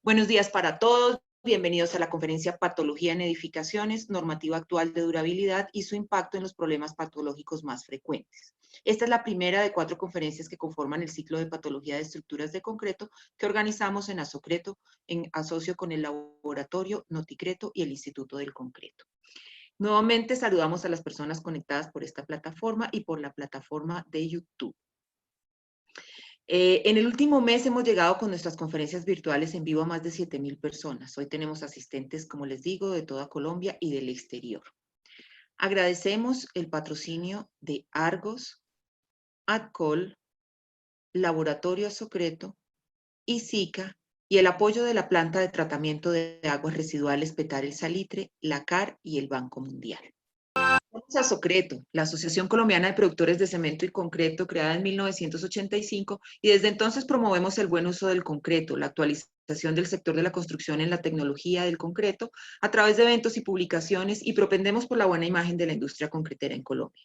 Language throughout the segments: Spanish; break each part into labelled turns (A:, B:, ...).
A: Buenos días para todos. Bienvenidos a la conferencia Patología en Edificaciones, Normativa Actual de Durabilidad y su impacto en los problemas patológicos más frecuentes. Esta es la primera de 4 conferencias que conforman el ciclo de Patología de Estructuras de Concreto que organizamos en Asocreto en asocio con el laboratorio Noticreto y el Instituto del Concreto. Nuevamente saludamos a las personas conectadas por esta plataforma y por la plataforma de YouTube. En el último mes hemos llegado con nuestras conferencias virtuales en vivo a más de 7.000 personas. Hoy tenemos asistentes, como les digo, de toda Colombia y del exterior. Agradecemos el patrocinio de Argos, Adcol, Laboratorio Asocreto, ISICA y el apoyo de la planta de tratamiento de aguas residuales Petar el Salitre, la CAR y el Banco Mundial. Vamos a Asocreto, la Asociación Colombiana de Productores de Cemento y Concreto, creada en 1985, y desde entonces promovemos el buen uso del concreto, la actualización del sector de la construcción en la tecnología del concreto, a través de eventos y publicaciones, y propendemos por la buena imagen de la industria concretera en Colombia.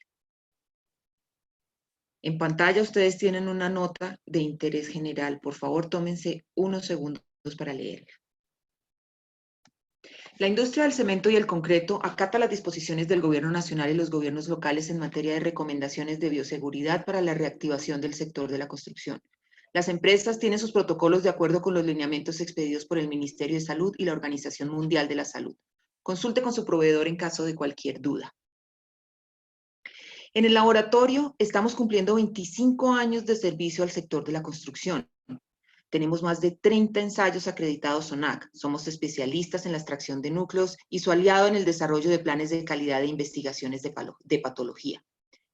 A: En pantalla ustedes tienen una nota de interés general. Por favor, tómense unos segundos para leerla. La industria del cemento y el concreto acata las disposiciones del Gobierno Nacional y los gobiernos locales en materia de recomendaciones de bioseguridad para la reactivación del sector de la construcción. Las empresas tienen sus protocolos de acuerdo con los lineamientos expedidos por el Ministerio de Salud y la Organización Mundial de la Salud. Consulte con su proveedor en caso de cualquier duda. En el laboratorio estamos cumpliendo 25 años de servicio al sector de la construcción. Tenemos más de 30 ensayos acreditados ONAC. Somos especialistas en la extracción de núcleos y su aliado en el desarrollo de planes de calidad de investigaciones de patología.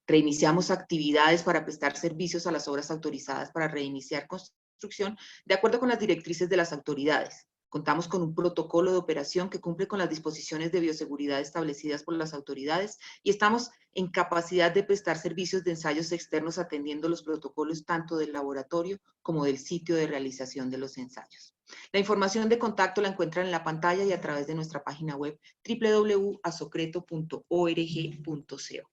A: Reiniciamos actividades para prestar servicios a las obras autorizadas para reiniciar construcción de acuerdo con las directrices de las autoridades. Contamos con un protocolo de operación que cumple con las disposiciones de bioseguridad establecidas por las autoridades y estamos en capacidad de prestar servicios de ensayos externos atendiendo los protocolos tanto del laboratorio como del sitio de realización de los ensayos. La información de contacto la encuentran en la pantalla y a través de nuestra página web www.asocreto.org.co.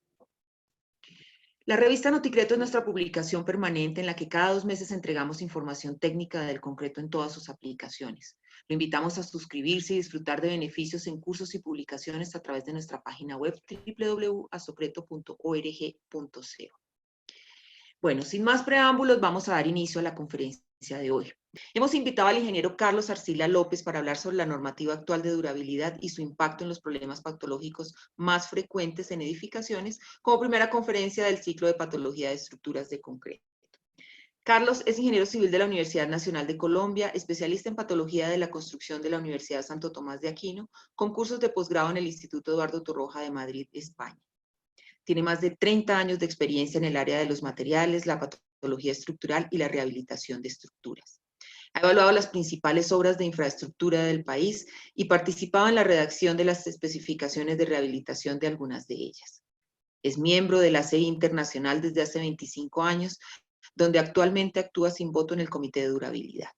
A: La revista Noticreto es nuestra publicación permanente en la que cada 2 meses entregamos información técnica del concreto en todas sus aplicaciones. Lo invitamos a suscribirse y disfrutar de beneficios en cursos y publicaciones a través de nuestra página web www.asocreto.org.co. Bueno, sin más preámbulos, vamos a dar inicio a la conferencia de hoy. Hemos invitado al ingeniero Carlos Arcila López para hablar sobre la normativa actual de durabilidad y su impacto en los problemas patológicos más frecuentes en edificaciones, como primera conferencia del ciclo de patología de estructuras de concreto. Carlos es ingeniero civil de la Universidad Nacional de Colombia, especialista en patología de la construcción de la Universidad Santo Tomás de Aquino, con cursos de posgrado en el Instituto Eduardo Torroja de Madrid, España. Tiene más de 30 años de experiencia en el área de los materiales, la patología estructural y la rehabilitación de estructuras. Ha evaluado las principales obras de infraestructura del país y participado en la redacción de las especificaciones de rehabilitación de algunas de ellas. Es miembro de la CEI Internacional desde hace 25 años, donde actualmente actúa sin voto en el Comité de Durabilidad.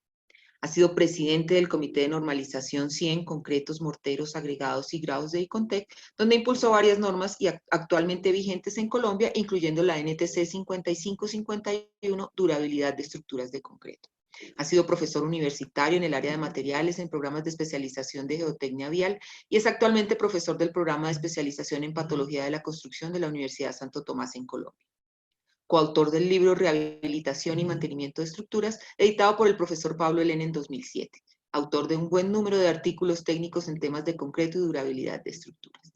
A: Ha sido presidente del Comité de Normalización 100, Concretos, Morteros, Agregados y Grados de ICONTEC, donde impulsó varias normas y actualmente vigentes en Colombia, incluyendo la NTC 5551, Durabilidad de Estructuras de Concreto. Ha sido profesor universitario en el área de materiales en programas de especialización de geotecnia vial y es actualmente profesor del programa de especialización en patología de la construcción de la Universidad Santo Tomás en Colombia. Coautor del libro Rehabilitación y Mantenimiento de Estructuras, editado por el profesor Pablo Elena en 2007. Autor de un buen número de artículos técnicos en temas de concreto y durabilidad de estructuras.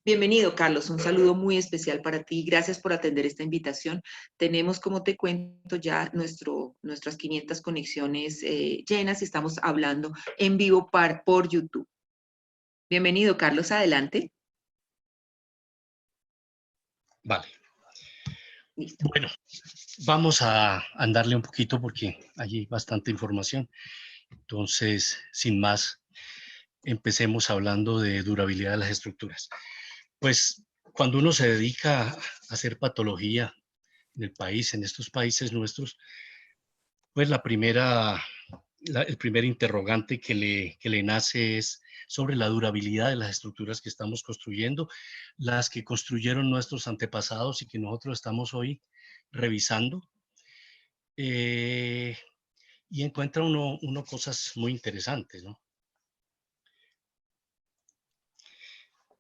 A: Bienvenido, Carlos. Un saludo muy especial para ti. Gracias por atender esta invitación. Tenemos, como te cuento, ya nuestras 500 conexiones llenas y estamos hablando en vivo por YouTube. Bienvenido, Carlos. Adelante.
B: Vale.
A: Listo.
B: Bueno, vamos a andarle un poquito porque hay bastante información. Entonces, sin más, empecemos hablando de durabilidad de las estructuras. Pues cuando uno se dedica a hacer patología en el país, en estos países nuestros, pues el primer interrogante que le nace es sobre la durabilidad de las estructuras que estamos construyendo, las que construyeron nuestros antepasados y que nosotros estamos hoy revisando. y encuentra uno cosas muy interesantes, ¿no?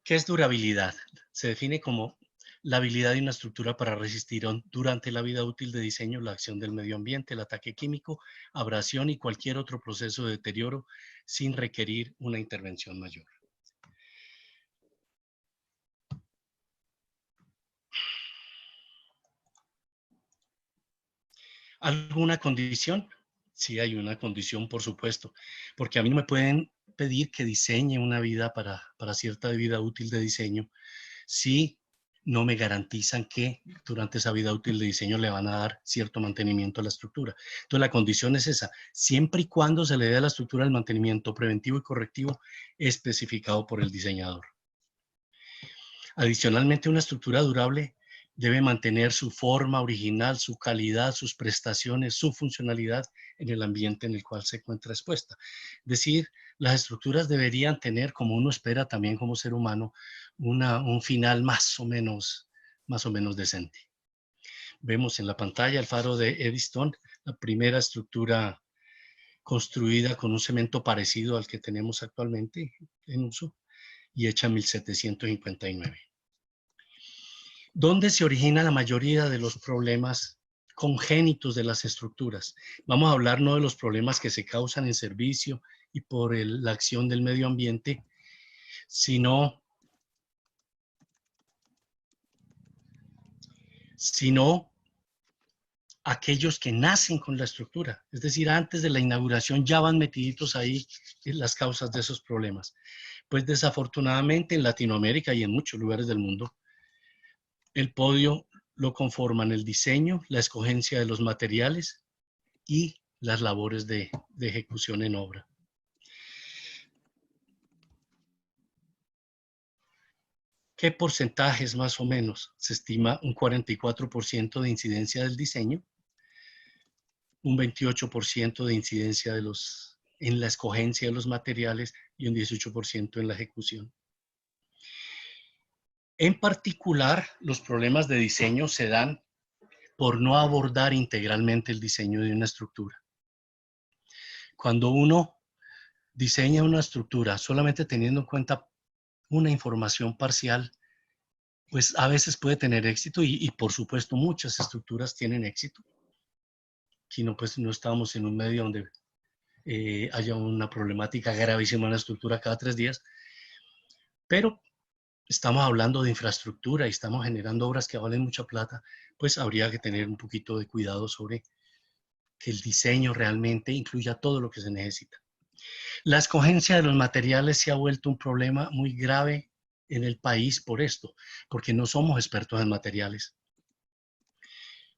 B: ¿Qué es durabilidad? Se define como la habilidad de una estructura para resistir durante la vida útil de diseño la acción del medio ambiente, el ataque químico, abrasión y cualquier otro proceso de deterioro sin requerir una intervención mayor. ¿Alguna condición? Sí, hay una condición, por supuesto, porque a mí no me pueden pedir que diseñe una vida para cierta vida útil de diseño si no me garantizan que durante esa vida útil de diseño le van a dar cierto mantenimiento a la estructura. Entonces la condición es esa, siempre y cuando se le dé a la estructura el mantenimiento preventivo y correctivo especificado por el diseñador. Adicionalmente, una estructura durable debe mantener su forma original, su calidad, sus prestaciones, su funcionalidad en el ambiente en el cual se encuentra expuesta. Es decir, las estructuras deberían tener, como uno espera también como ser humano, un final más o menos decente. Vemos en la pantalla el faro de Eddystone, la primera estructura construida con un cemento parecido al que tenemos actualmente en uso y hecha en 1759. ¿Dónde se origina la mayoría de los problemas congénitos de las estructuras? Vamos a hablar no de los problemas que se causan en servicio y por la acción del medio ambiente, sino aquellos que nacen con la estructura. Es decir, antes de la inauguración ya van metiditos ahí las causas de esos problemas. Pues desafortunadamente en Latinoamérica y en muchos lugares del mundo, el podio lo conforman el diseño, la escogencia de los materiales y las labores de ejecución en obra. ¿Qué porcentajes más o menos? Se estima un 44% de incidencia del diseño, un 28% de incidencia en la escogencia de los materiales y un 18% en la ejecución. En particular, los problemas de diseño se dan por no abordar integralmente el diseño de una estructura. Cuando uno diseña una estructura solamente teniendo en cuenta una información parcial, pues a veces puede tener éxito y por supuesto muchas estructuras tienen éxito. Si no, pues no estamos en un medio donde haya una problemática gravísima en la estructura cada 3 días, pero estamos hablando de infraestructura y estamos generando obras que valen mucha plata, pues habría que tener un poquito de cuidado sobre que el diseño realmente incluya todo lo que se necesita. La escogencia de los materiales se ha vuelto un problema muy grave en el país por esto, porque no somos expertos en materiales.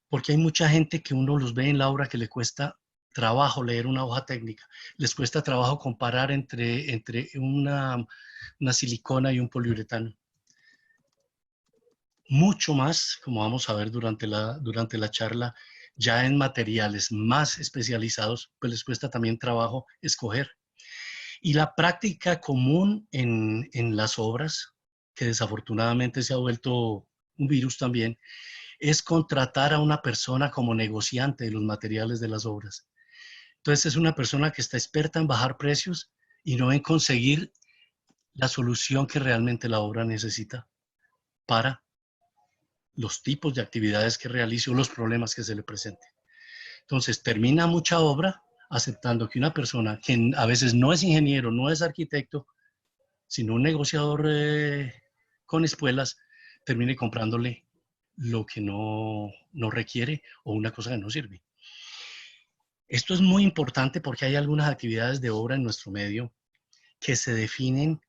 B: Porque hay mucha gente que uno los ve en la obra que le cuesta trabajo leer una hoja técnica, les cuesta trabajo comparar entre una silicona y un poliuretano. Mucho más, como vamos a ver durante la charla, ya en materiales más especializados, pues les cuesta también trabajo escoger. Y la práctica común en las obras, que desafortunadamente se ha vuelto un virus también, es contratar a una persona como negociante de los materiales de las obras. Entonces es una persona que está experta en bajar precios y no en conseguir la solución que realmente la obra necesita para los tipos de actividades que realice o los problemas que se le presenten. Entonces termina mucha obra aceptando que una persona que a veces no es ingeniero, no es arquitecto, sino un negociador con espuelas, termine comprándole lo que no requiere o una cosa que no sirve. Esto es muy importante porque hay algunas actividades de obra en nuestro medio que se definen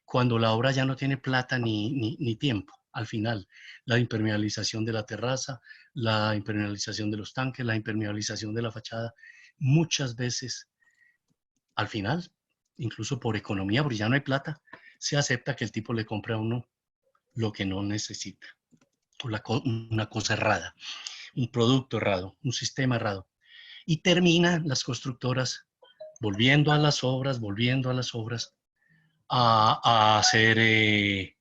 B: cuando la obra ya no tiene plata ni tiempo. Al final, la impermeabilización de la terraza, la impermeabilización de los tanques, la impermeabilización de la fachada, muchas veces, al final, incluso por economía, porque ya no hay plata, se acepta que el tipo le compre a uno lo que no necesita, una cosa errada, un producto errado, un sistema errado. Y terminan las constructoras volviendo a las obras, a hacer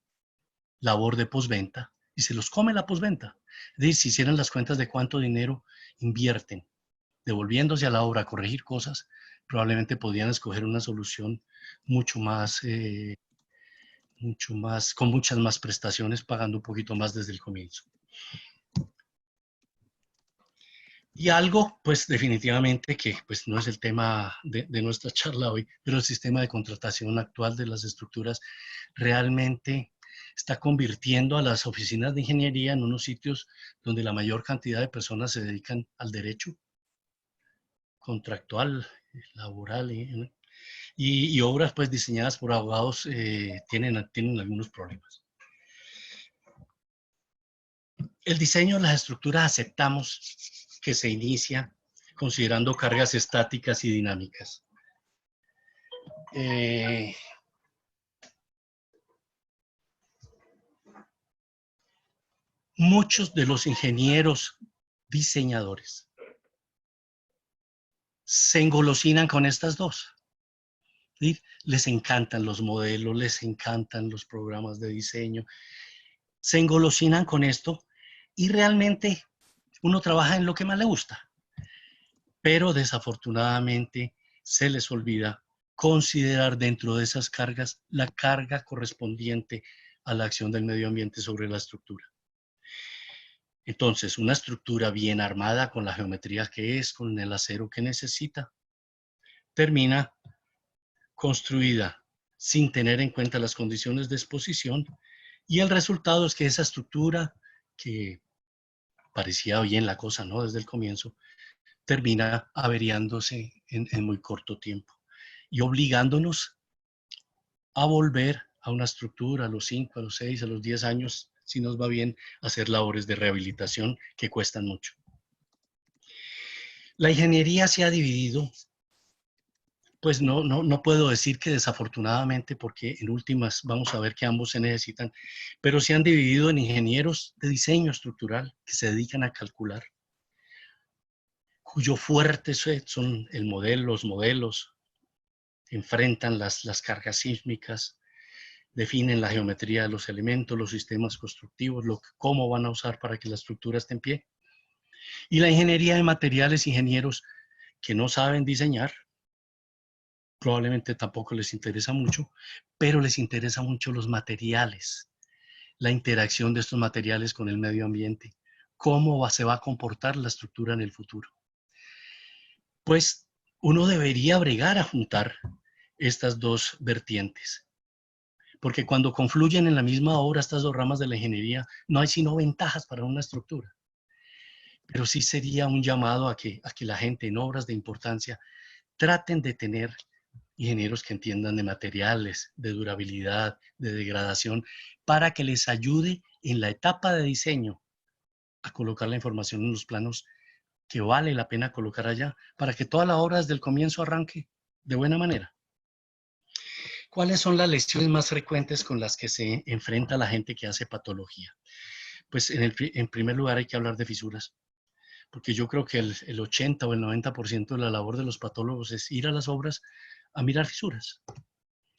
B: labor de postventa y se los come la postventa. Es decir, si hicieran las cuentas de cuánto dinero invierten devolviéndose a la obra a corregir cosas, probablemente podían escoger una solución mucho más, con muchas más prestaciones, pagando un poquito más desde el comienzo. Y algo, pues definitivamente que pues, no es el tema de nuestra charla hoy, pero el sistema de contratación actual de las estructuras realmente está convirtiendo a las oficinas de ingeniería en unos sitios donde la mayor cantidad de personas se dedican al derecho contractual, laboral, y obras pues diseñadas por abogados tienen algunos problemas. El diseño de las estructuras aceptamos que se inicia considerando cargas estáticas y dinámicas. Muchos de los ingenieros diseñadores se engolosinan con estas dos. ¿Sí? Les encantan los modelos, les encantan los programas de diseño, se engolosinan con esto y realmente uno trabaja en lo que más le gusta, pero desafortunadamente se les olvida considerar dentro de esas cargas la carga correspondiente a la acción del medio ambiente sobre la estructura. Entonces, una estructura bien armada con la geometría que es, con el acero que necesita, termina construida sin tener en cuenta las condiciones de exposición y el resultado es que esa estructura que parecía bien la cosa, ¿no? Desde el comienzo, termina averiándose en muy corto tiempo y obligándonos a volver a una estructura a los 5, a los 6, a los 10 años, si nos va bien, a hacer labores de rehabilitación que cuestan mucho. La ingeniería se ha dividido, pues no puedo decir que desafortunadamente, porque en últimas vamos a ver que ambos se necesitan, pero se han dividido en ingenieros de diseño estructural que se dedican a calcular, cuyo fuerte son los modelos, enfrentan las cargas sísmicas, definen la geometría de los elementos, los sistemas constructivos, cómo van a usar para que la estructura esté en pie. Y la ingeniería de materiales, ingenieros que no saben diseñar, probablemente tampoco les interesa mucho, pero les interesa mucho los materiales, la interacción de estos materiales con el medio ambiente, cómo se va a comportar la estructura en el futuro. Pues uno debería bregar a juntar estas dos vertientes, porque cuando confluyen en la misma obra estas dos ramas de la ingeniería, no hay sino ventajas para una estructura. Pero sí sería un llamado a que la gente en obras de importancia traten de tener ingenieros que entiendan de materiales, de durabilidad, de degradación, para que les ayude en la etapa de diseño a colocar la información en los planos que vale la pena colocar allá, para que toda la obra desde el comienzo arranque de buena manera. ¿Cuáles son las lesiones más frecuentes con las que se enfrenta la gente que hace patología? Pues en primer lugar hay que hablar de fisuras, porque yo creo que el 80 o el 90% de la labor de los patólogos es ir a las obras a mirar fisuras.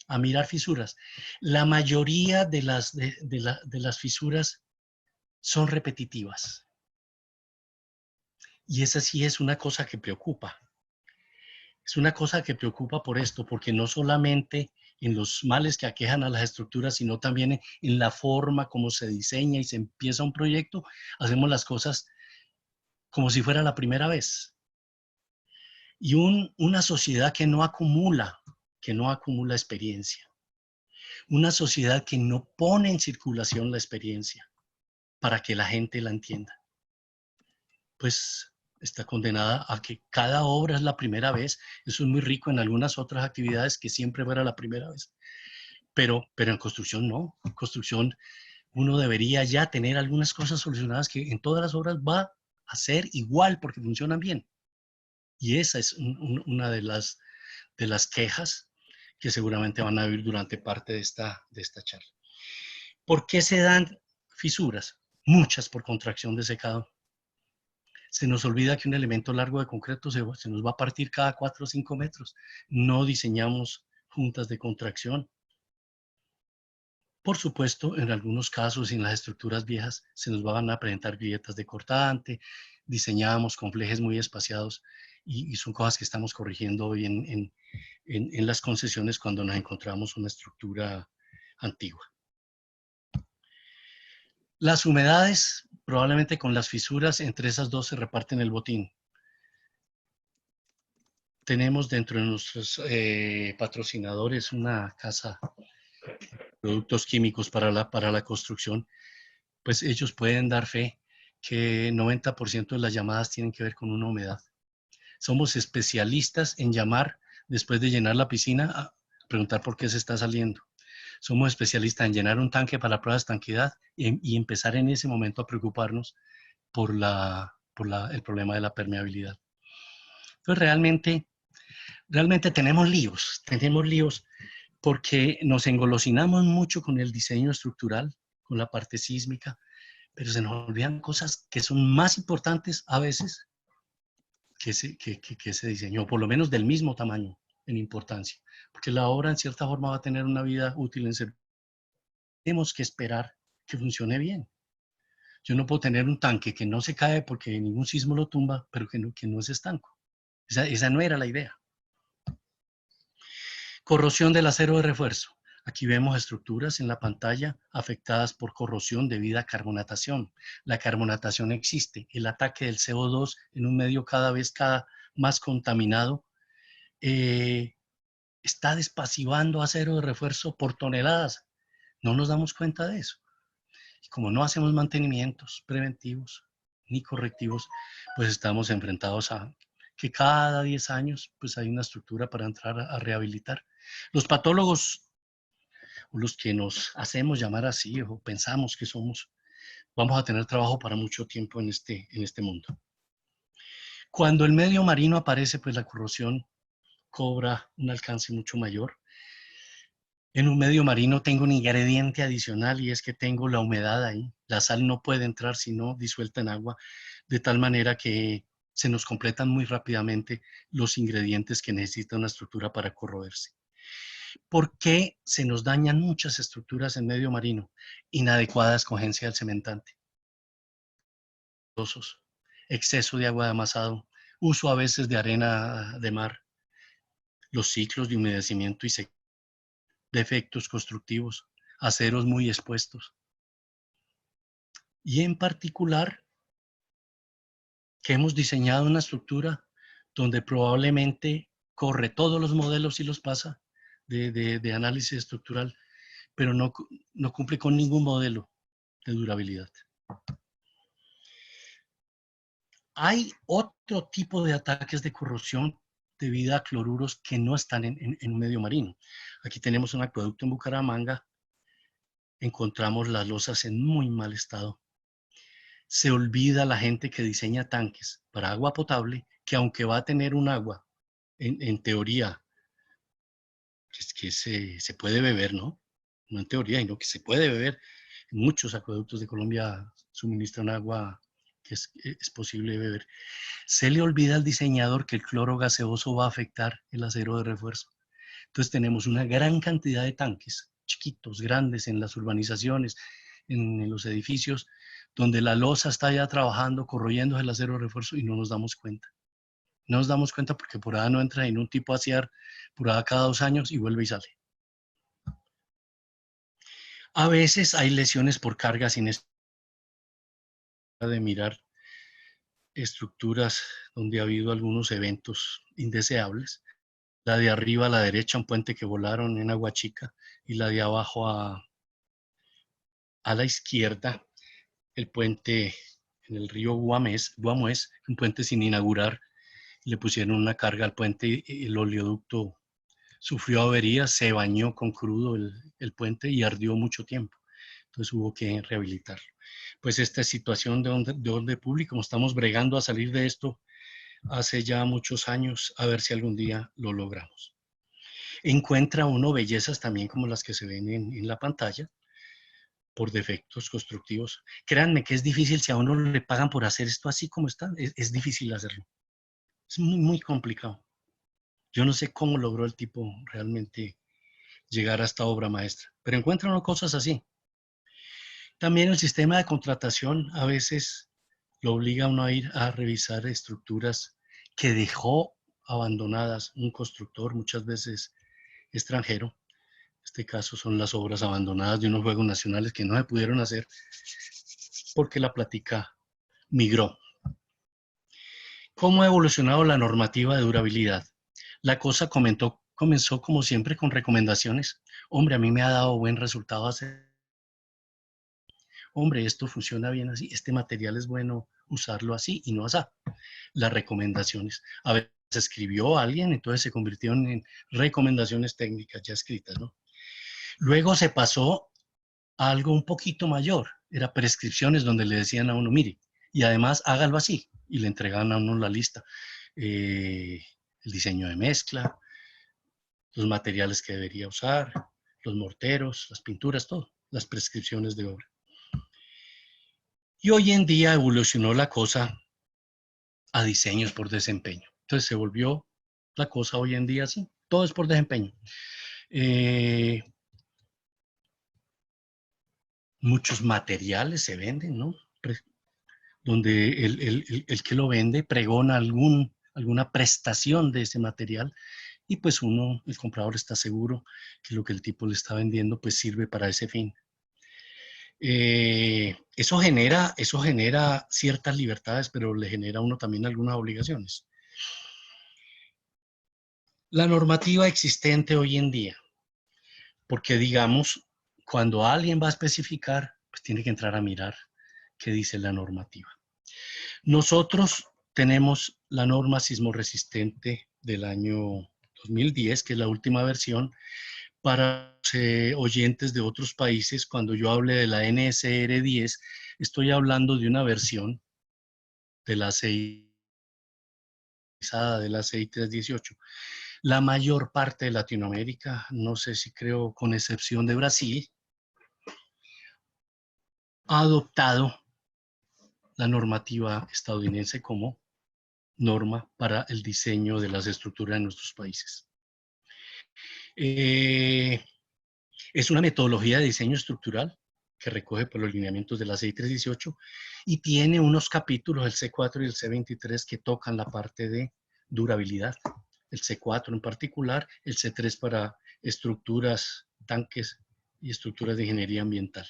B: A mirar fisuras. La mayoría de las fisuras son repetitivas. Y esa sí es una cosa que preocupa. Es una cosa que preocupa por esto, porque no solamente en los males que aquejan a las estructuras, sino también en la forma como se diseña y se empieza un proyecto, hacemos las cosas como si fuera la primera vez. Y una sociedad que no acumula experiencia. Una sociedad que no pone en circulación la experiencia para que la gente la entienda, pues está condenada a que cada obra es la primera vez. Eso es muy rico en algunas otras actividades que siempre fuera la primera vez. Pero en construcción no. En construcción uno debería ya tener algunas cosas solucionadas que en todas las obras va a ser igual porque funcionan bien. Y esa es una de las quejas que seguramente van a vivir durante parte de esta charla. ¿Por qué se dan fisuras? Muchas por contracción de secado. Se nos olvida que un elemento largo de concreto se nos va a partir cada 4 o 5 metros. No diseñamos juntas de contracción. Por supuesto, en algunos casos, en las estructuras viejas, se nos van a presentar grietas de cortante, diseñábamos con flejes muy espaciados y son cosas que estamos corrigiendo hoy en las concesiones cuando nos encontramos una estructura antigua. Las humedades, probablemente con las fisuras, entre esas dos se reparten el botín. Tenemos dentro de nuestros patrocinadores una casa de productos químicos para la construcción, pues ellos pueden dar fe que 90% de las llamadas tienen que ver con una humedad. Somos especialistas en llamar después de llenar la piscina a preguntar por qué se está saliendo. Somos especialistas en llenar un tanque para pruebas de estanqueidad y empezar en ese momento a preocuparnos por el problema de la permeabilidad. Entonces, realmente tenemos líos porque nos engolosinamos mucho con el diseño estructural, con la parte sísmica, pero se nos olvidan cosas que son más importantes a veces que ese diseño, o por lo menos del mismo tamaño en importancia, porque la obra en cierta forma va a tener una vida útil en servicio. Tenemos que esperar que funcione bien. Yo no puedo tener un tanque que no se cae porque ningún sismo lo tumba, pero que no es estanco. Esa no era la idea. Corrosión del acero de refuerzo. Aquí vemos estructuras en la pantalla afectadas por corrosión debido a carbonatación. La carbonatación existe. El ataque del CO2 en un medio cada vez más contaminado está despasivando acero de refuerzo por toneladas. No nos damos cuenta de eso. Y como no hacemos mantenimientos preventivos ni correctivos, pues estamos enfrentados a que cada 10 años pues hay una estructura para entrar a rehabilitar. Los patólogos, o los que nos hacemos llamar así, o pensamos que somos, vamos a tener trabajo para mucho tiempo en este mundo. Cuando el medio marino aparece, pues la corrosión cobra un alcance mucho mayor. En un medio marino tengo un ingrediente adicional y es que tengo la humedad ahí. La sal no puede entrar sino disuelta en agua, de tal manera que se nos completan muy rápidamente los ingredientes que necesita una estructura para corroerse. ¿Por qué se nos dañan muchas estructuras en medio marino? Inadecuada escogencia del cementante, exceso de agua de amasado, uso a veces de arena de mar, los ciclos de humedecimiento y sequía, defectos constructivos, aceros muy expuestos. Y en particular, que hemos diseñado una estructura donde probablemente corre todos los modelos y los pasa de análisis estructural, pero no cumple con ningún modelo de durabilidad. Hay otro tipo de ataques de corrosión debido a cloruros que no están en un medio marino. Aquí tenemos un acueducto en Bucaramanga, encontramos las losas en muy mal estado. Se olvida la gente que diseña tanques para agua potable, que aunque va a tener un agua, en teoría, que se puede beber, ¿no? No en teoría, sino que se puede beber. Muchos acueductos de Colombia suministran agua que es posible beber. Se le olvida al diseñador que el cloro gaseoso va a afectar el acero de refuerzo. Entonces tenemos una gran cantidad de tanques, chiquitos, grandes, en las urbanizaciones, en los edificios, donde la losa está ya trabajando, corroyendo el acero de refuerzo y no nos damos cuenta. No nos damos cuenta porque por ahí no entra en un tipo a asear por ahí cada 2 años y vuelve y sale. A veces hay lesiones por cargas inesperadas de mirar estructuras donde ha habido algunos eventos indeseables. La de arriba a la derecha, un puente que volaron en Agua Chica, y la de abajo a la izquierda, el puente en el río Guamués, un puente sin inaugurar. Le pusieron una carga al puente y el oleoducto sufrió averías, se bañó con crudo el puente y ardió mucho tiempo. Entonces hubo que rehabilitarlo. Pues esta situación de orden público, como estamos bregando a salir de esto hace ya muchos años, a ver si algún día lo logramos. Encuentra uno bellezas también como las que se ven en la pantalla, por defectos constructivos. Créanme que es difícil, si a uno le pagan por hacer esto así como está, es difícil hacerlo. Es muy, muy complicado. Yo no sé cómo logró el tipo realmente llegar a esta obra maestra, pero encuentran cosas así. También el sistema de contratación a veces lo obliga a uno a ir a revisar estructuras que dejó abandonadas un constructor, muchas veces extranjero. En este caso son las obras abandonadas de unos juegos nacionales que no se pudieron hacer porque la plática migró. ¿Cómo ha evolucionado la normativa de durabilidad? La cosa comenzó como siempre con recomendaciones. Hombre, a mí me ha dado buen resultado hacer. Hombre, esto funciona bien así. Este material es bueno usarlo así y no así. Las recomendaciones. A veces escribió alguien, entonces se convirtieron en recomendaciones técnicas ya escritas, ¿no? Luego se pasó a algo un poquito mayor. Era prescripciones donde le decían a uno, mire, y además hágalo así. Y le entregaban a uno la lista. El diseño de mezcla, los materiales que debería usar, los morteros, las pinturas, todo, las prescripciones de obra. Y hoy en día evolucionó la cosa a diseños por desempeño. Entonces se volvió la cosa hoy en día así, todo es por desempeño. Muchos materiales se venden, ¿no? Donde el que lo vende pregona alguna prestación de ese material y pues uno, el comprador, está seguro que lo que el tipo le está vendiendo pues sirve para ese fin. Eso genera ciertas libertades, pero le genera a uno también algunas obligaciones. La normativa existente hoy en día, porque digamos, cuando alguien va a especificar, pues tiene que entrar a mirar qué dice la normativa. Nosotros tenemos la norma sismo resistente del año 2010, que es la última versión. Para oyentes de otros países, cuando yo hable de la NSR 10, estoy hablando de una versión de la CI, de la CI 318. La mayor parte de Latinoamérica, no sé si creo con excepción de Brasil, ha adoptado la normativa estadounidense como norma para el diseño de las estructuras de nuestros países. Es una metodología de diseño estructural que recoge por los lineamientos de la CI 318 y tiene unos capítulos, el C4 y el C23, que tocan la parte de durabilidad. El C4 en particular, el C3 para estructuras, tanques y estructuras de ingeniería ambiental.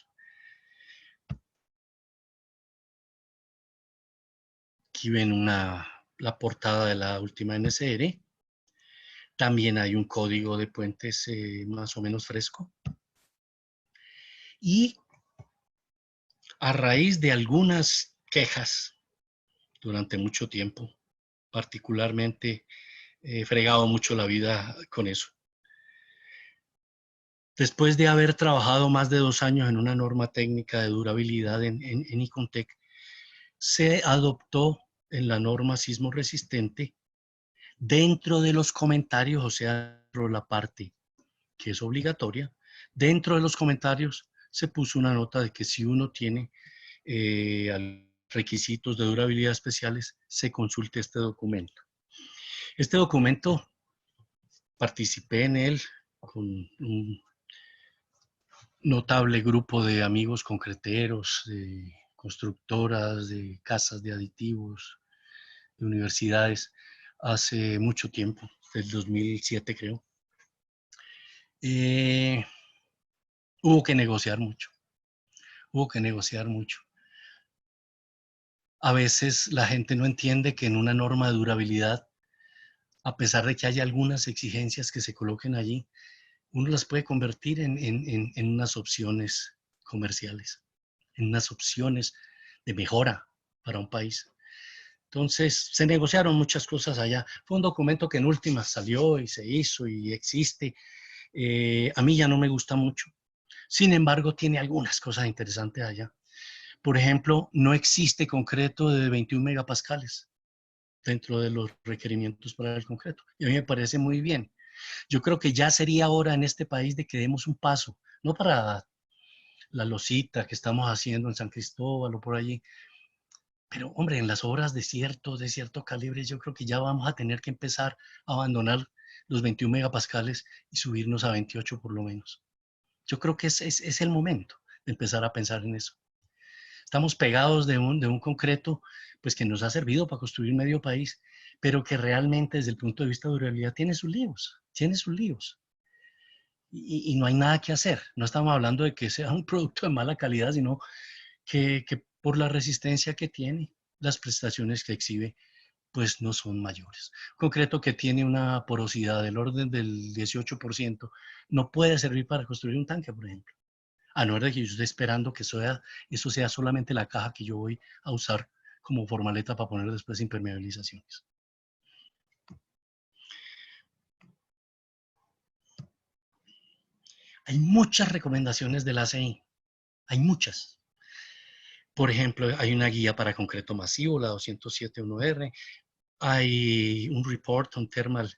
B: Aquí ven la portada de la última NSR. También hay un código de puentes más o menos fresco. Y a raíz de algunas quejas durante mucho tiempo, particularmente he fregado mucho la vida con eso. Después de haber trabajado más de 2 años en una norma técnica de durabilidad en ICONTEC, se adoptó en la norma sismo resistente dentro de los comentarios, o sea, dentro de la parte que es obligatoria, dentro de los comentarios se puso una nota de que si uno tiene requisitos de durabilidad especiales, se consulte este documento. Este documento, participé en él con un notable grupo de amigos concreteros, de constructoras, de casas de aditivos, de universidades, hace mucho tiempo, del 2007 creo. Hubo que negociar mucho, A veces la gente no entiende que en una norma de durabilidad, a pesar de que haya algunas exigencias que se coloquen allí, uno las puede convertir en unas opciones comerciales, en unas opciones de mejora para un país. Entonces, se negociaron muchas cosas allá. Fue un documento que en últimas salió y se hizo y existe. A mí ya no me gusta mucho. Sin embargo, tiene algunas cosas interesantes allá. Por ejemplo, no existe concreto de 21 megapascales dentro de los requerimientos para el concreto. Y a mí me parece muy bien. Yo creo que ya sería hora en este país de que demos un paso, no para la losita que estamos haciendo en San Cristóbal o por allí, pero hombre, en las obras de cierto calibre, yo creo que ya vamos a tener que empezar a abandonar los 21 megapascales y subirnos a 28 por lo menos. Yo creo que es el momento de empezar a pensar en eso. Estamos pegados de un concreto pues que nos ha servido para construir medio país, pero que realmente desde el punto de vista de durabilidad tiene sus líos, tiene sus líos. Y no hay nada que hacer. No estamos hablando de que sea un producto de mala calidad, sino que por la resistencia que tiene, las prestaciones que exhibe, pues no son mayores. Concreto que tiene una porosidad del orden del 18%, no puede servir para construir un tanque, por ejemplo. A no ser de que yo esté esperando que eso sea solamente la caja que yo voy a usar como formaleta para poner después impermeabilizaciones. Hay muchas recomendaciones del ACI, hay muchas. Por ejemplo, hay una guía para concreto masivo, la 207.1R, hay un report on thermal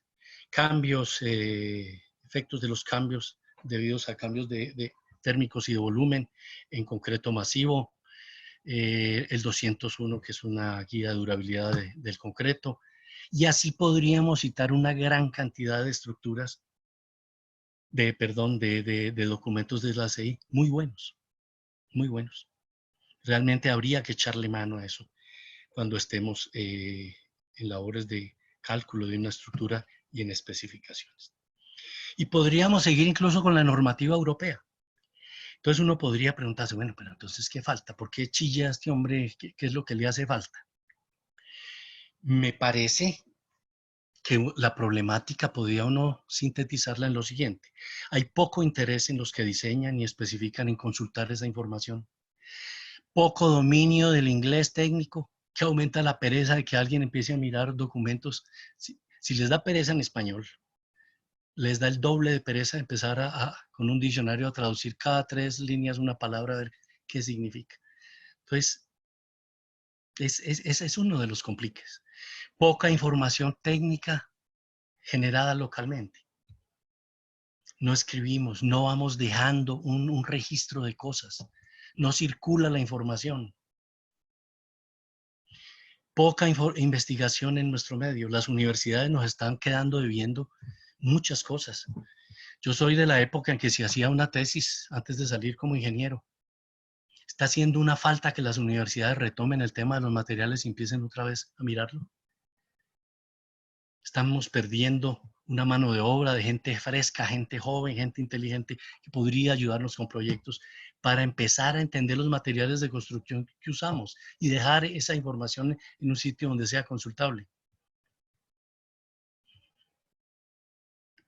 B: cambios, efectos de los cambios debidos a cambios de térmicos y de volumen en concreto masivo, el 201 que es una guía de durabilidad del concreto, y así podríamos citar una gran cantidad de estructuras, de documentos de la CI muy buenos, muy buenos. Realmente habría que echarle mano a eso cuando estemos en labores de cálculo de una estructura y en especificaciones. Y podríamos seguir incluso con la normativa europea. Entonces uno podría preguntarse, bueno, pero entonces, ¿qué falta? ¿Por qué chilla este hombre? ¿Qué es lo que le hace falta? Me parece que la problemática podría uno sintetizarla en lo siguiente. Hay poco interés en los que diseñan y especifican en consultar esa información. Poco dominio del inglés técnico, que aumenta la pereza de que alguien empiece a mirar documentos. Si les da pereza en español, les da el doble de pereza empezar con un diccionario a traducir cada 3 líneas una palabra a ver qué significa. Entonces, ese es uno de los compliques. Poca información técnica generada localmente. No escribimos, no vamos dejando un registro de cosas. No circula la información. Poca investigación en nuestro medio. Las universidades nos están quedando debiendo muchas cosas. Yo soy de la época en que se hacía una tesis antes de salir como ingeniero. Está haciendo una falta que las universidades retomen el tema de los materiales y empiecen otra vez a mirarlo. Estamos perdiendo una mano de obra de gente fresca, gente joven, gente inteligente que podría ayudarnos con proyectos para empezar a entender los materiales de construcción que usamos y dejar esa información en un sitio donde sea consultable.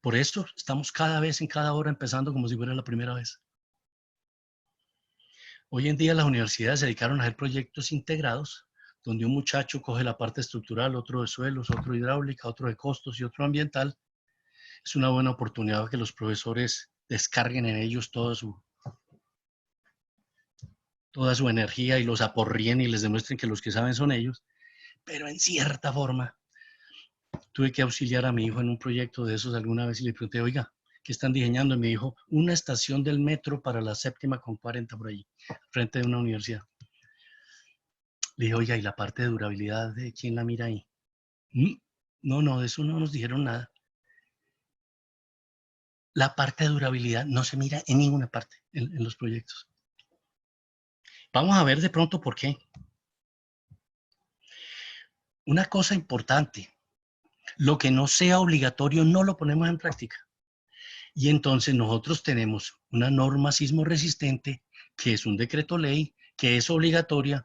B: Por eso estamos cada vez en cada hora empezando como si fuera la primera vez. Hoy en día las universidades se dedicaron a hacer proyectos integrados, donde un muchacho coge la parte estructural, otro de suelos, otro hidráulica, otro de costos y otro ambiental. Es una buena oportunidad para que los profesores descarguen en ellos toda su energía y los aporríen y les demuestren que los que saben son ellos. Pero en cierta forma, tuve que auxiliar a mi hijo en un proyecto de esos alguna vez y le pregunté, oiga, ¿qué están diseñando? Y me dijo, una estación del metro para la 7ª con 40 por ahí, frente de una universidad. Le dije, oiga, ¿y la parte de durabilidad de quién la mira ahí? No, de eso no nos dijeron nada. La parte de durabilidad no se mira en ninguna parte en los proyectos. Vamos a ver de pronto por qué. Una cosa importante, lo que no sea obligatorio no lo ponemos en práctica. Y entonces nosotros tenemos una norma sismo resistente, que es un decreto ley, que es obligatoria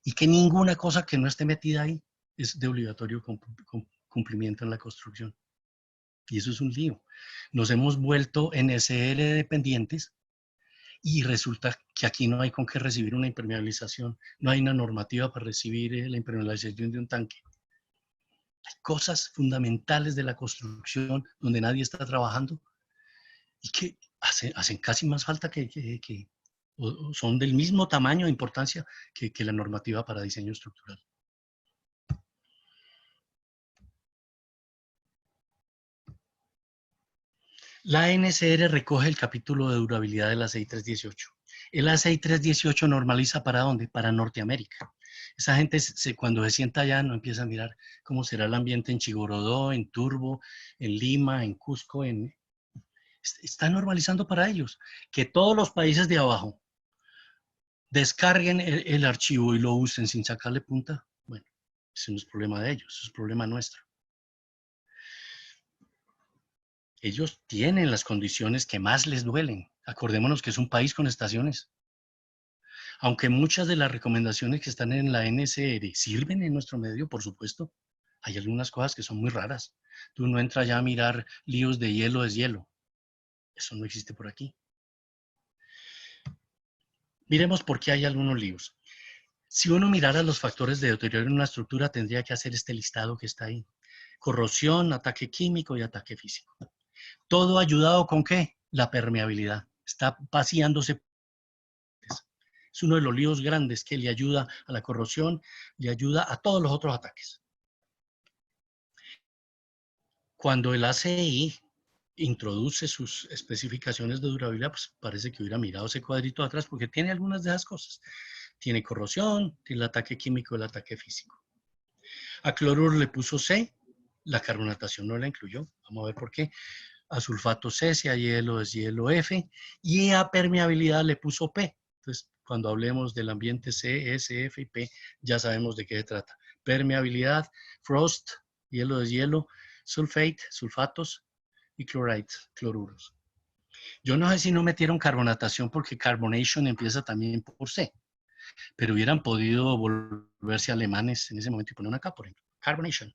B: y que ninguna cosa que no esté metida ahí es de obligatorio cumplimiento en la construcción. Y eso es un lío. Nos hemos vuelto NSR dependientes y resulta que aquí no hay con qué recibir una impermeabilización, no hay una normativa para recibir la impermeabilización de un tanque. Hay cosas fundamentales de la construcción donde nadie está trabajando y que hacen casi más falta o son del mismo tamaño e importancia que la normativa para diseño estructural. La NSR recoge el capítulo de durabilidad de la ACI 318. El ACI 318 normaliza ¿para dónde? Para Norteamérica. Esa gente cuando se sienta allá no empieza a mirar cómo será el ambiente en Chigorodó, en Turbo, en Lima, en Cusco. Está normalizando para ellos. Que todos los países de abajo descarguen el archivo y lo usen sin sacarle punta. Bueno, Ese no es problema de ellos, eso es problema nuestro. Ellos tienen las condiciones que más les duelen. Acordémonos que es un país con estaciones. Aunque muchas de las recomendaciones que están en la NSR sirven en nuestro medio, por supuesto, hay algunas cosas que son muy raras. Tú no entras ya a mirar líos de hielo, deshielo. Eso no existe por aquí. Miremos por qué hay algunos líos. Si uno mirara los factores de deterioro en una estructura, tendría que hacer este listado que está ahí. Corrosión, ataque químico y ataque físico. Todo ayudado con ¿qué? La permeabilidad. Está vaciándose. Es uno de los líos grandes que le ayuda a la corrosión, le ayuda a todos los otros ataques. Cuando el ACI introduce sus especificaciones de durabilidad, pues parece que hubiera mirado ese cuadrito de atrás porque tiene algunas de esas cosas. Tiene corrosión, tiene el ataque químico, el ataque físico. A cloruro le puso C, la carbonatación no la incluyó. Vamos a ver por qué. A sulfato C, si a hielo es hielo F, y a permeabilidad le puso P. Entonces, cuando hablemos del ambiente C, S, F y P, ya sabemos de qué se trata. Permeabilidad, frost, hielo es hielo, sulfate, sulfatos y chloride, cloruros. Yo no sé si no metieron carbonatación porque carbonation empieza también por C, pero hubieran podido volverse alemanes en ese momento y poner una K, por ejemplo. Carbonation.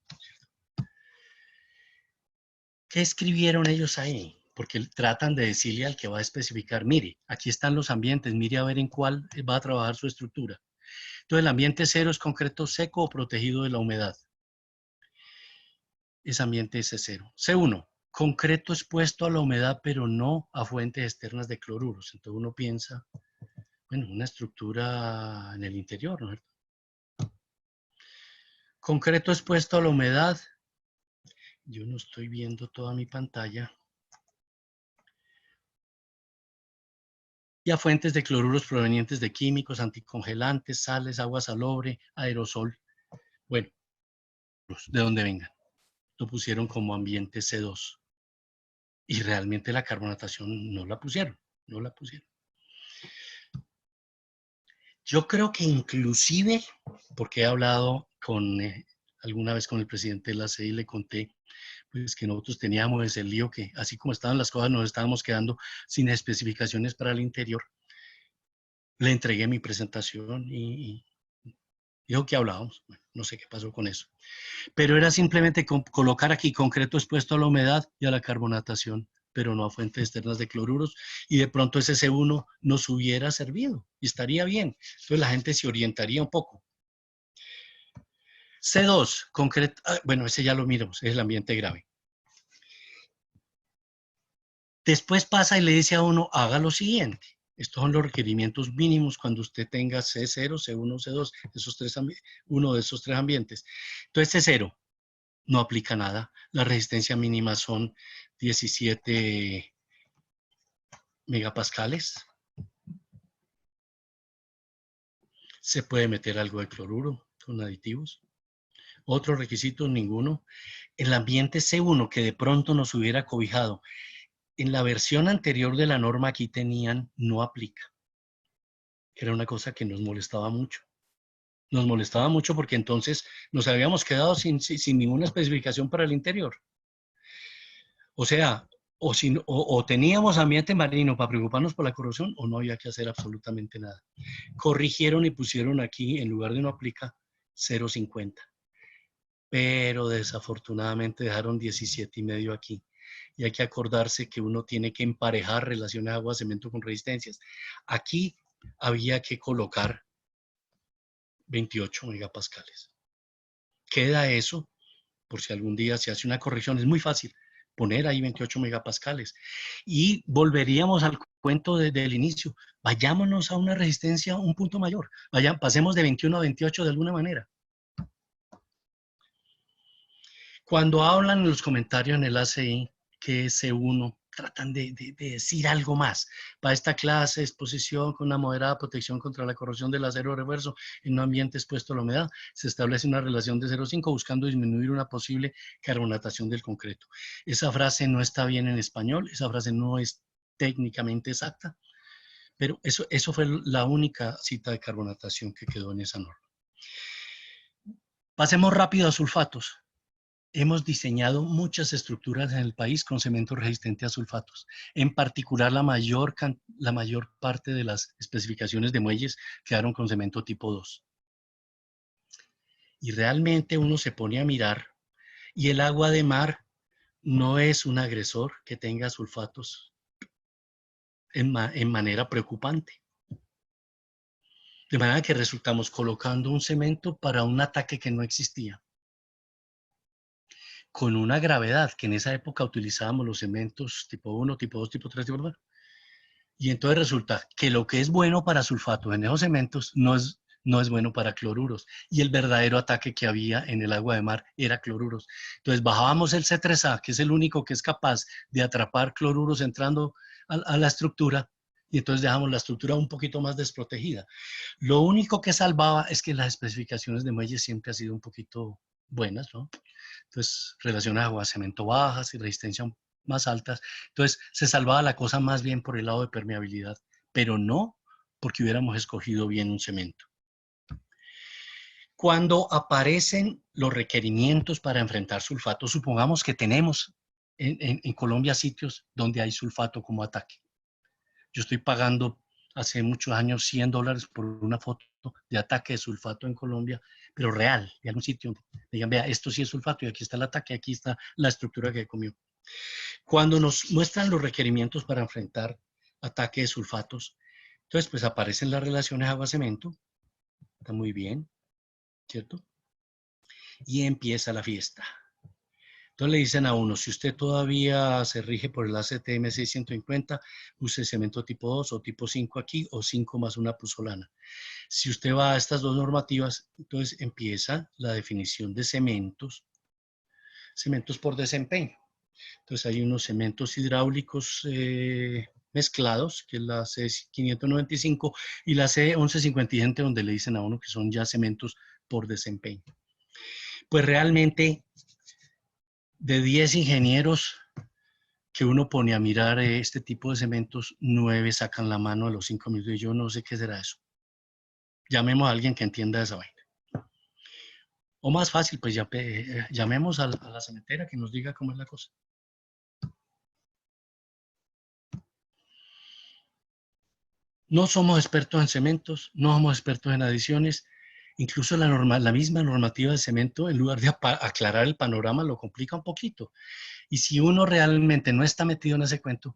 B: ¿Qué escribieron ellos ahí? Porque tratan de decirle al que va a especificar, mire, aquí están los ambientes, mire a ver en cuál va a trabajar su estructura. Entonces, el ambiente 0 es concreto seco o protegido de la humedad. Es ambiente C0. C1, concreto expuesto a la humedad, pero no a fuentes externas de cloruros. Entonces uno piensa, bueno, una estructura en el interior, ¿no es cierto? Concreto expuesto a la humedad. Yo no estoy viendo toda mi pantalla. Y a fuentes de cloruros provenientes de químicos, anticongelantes, sales, agua salobre, aerosol. Bueno, de donde vengan. Lo pusieron como ambiente C2. Y realmente la carbonatación no la pusieron, no la pusieron. Yo creo que inclusive, porque he hablado con alguna vez con el presidente de la CEI y le conté pues que nosotros teníamos ese lío que así como estaban las cosas nos estábamos quedando sin especificaciones para el interior. Le entregué mi presentación y dijo que hablábamos. Bueno, no sé qué pasó con eso. Pero era simplemente colocar aquí concreto expuesto a la humedad y a la carbonatación, pero no a fuentes externas de cloruros, y de pronto ese C1 nos hubiera servido y estaría bien. Entonces la gente se orientaría un poco. C2, concreto, bueno, ese ya lo miramos, es el ambiente grave. Después pasa y le dice a uno, haga lo siguiente. Estos son los requerimientos mínimos cuando usted tenga C0, C1, C2, uno de esos tres ambientes. Entonces C0 no aplica nada. La resistencia mínima son 17 megapascales. Se puede meter algo de cloruro con aditivos. Otros requisitos, ninguno. El ambiente C1 que de pronto nos hubiera cobijado, en la versión anterior de la norma aquí tenían no aplica. Era una cosa que nos molestaba mucho. Nos molestaba mucho porque entonces nos habíamos quedado sin ninguna especificación para el interior. O sea, o teníamos ambiente marino para preocuparnos por la corrosión o no había que hacer absolutamente nada. Corrigieron y pusieron aquí, en lugar de no aplica, 0,50. Pero desafortunadamente dejaron 17,5 aquí. Y hay que acordarse que uno tiene que emparejar relaciones agua-cemento con resistencias. Aquí había que colocar 28 megapascales. Queda eso, por si algún día se hace una corrección, es muy fácil poner ahí 28 megapascales. Y volveríamos al cuento del inicio. Vayámonos a una resistencia un punto mayor. Pasemos de 21 a 28 de alguna manera. Cuando hablan en los comentarios en el ACI que C1 tratan de decir algo más. Para esta clase, exposición con una moderada protección contra la corrosión del acero reverso en un ambiente expuesto a la humedad, se establece una relación de 0,5 buscando disminuir una posible carbonatación del concreto. Esa frase no está bien en español, esa frase no es técnicamente exacta, pero eso fue la única cita de carbonatación que quedó en esa norma. Pasemos rápido a sulfatos. Hemos diseñado muchas estructuras en el país con cemento resistente a sulfatos. En particular, la mayor parte de las especificaciones de muelles quedaron con cemento tipo 2. Y realmente uno se pone a mirar y el agua de mar no es un agresor que tenga sulfatos en manera preocupante. De manera que resultamos colocando un cemento para un ataque que no existía. Con una gravedad que en esa época utilizábamos los cementos tipo 1, tipo 2, tipo 3, tipo 4. Y entonces resulta que lo que es bueno para sulfatos en esos cementos no es bueno para cloruros. Y el verdadero ataque que había en el agua de mar era cloruros. Entonces bajábamos el C3A, que es el único que es capaz de atrapar cloruros entrando a la estructura, y entonces dejamos la estructura un poquito más desprotegida. Lo único que salvaba es que las especificaciones de muelles siempre han sido un poquito buenas, ¿no? Entonces, relaciones agua-cemento bajas y resistencia más altas. Entonces, se salvaba la cosa más bien por el lado de permeabilidad, pero no porque hubiéramos escogido bien un cemento. Cuando aparecen los requerimientos para enfrentar sulfato, supongamos que tenemos en Colombia sitios donde hay sulfato como ataque. Yo estoy pagando hace muchos años $100 por una foto de ataque de sulfato en Colombia, pero real, de algún sitio donde digan, vea, esto sí es sulfato y aquí está el ataque, aquí está la estructura que comió. Cuando nos muestran los requerimientos para enfrentar ataque de sulfatos, entonces pues aparecen las relaciones agua-cemento, está muy bien, ¿cierto? Y empieza la fiesta. Entonces le dicen a uno, si usted todavía se rige por el ACTM 650, use cemento tipo 2 o tipo 5 aquí, o 5 más una puzolana. Si usted va a estas dos normativas, entonces empieza la definición de cementos por desempeño. Entonces hay unos cementos hidráulicos mezclados, que es la C595 y la C1150, donde le dicen a uno que son ya cementos por desempeño. Pues realmente, de 10 ingenieros que uno pone a mirar este tipo de cementos, 9 sacan la mano a los 5 minutos y yo no sé qué será eso. Llamemos a alguien que entienda esa vaina. O más fácil, pues ya, llamemos a la cementera que nos diga cómo es la cosa. No somos expertos en cementos, no somos expertos en adiciones. Incluso la misma normativa de cemento, en lugar de aclarar el panorama, lo complica un poquito. Y si uno realmente no está metido en ese cuento,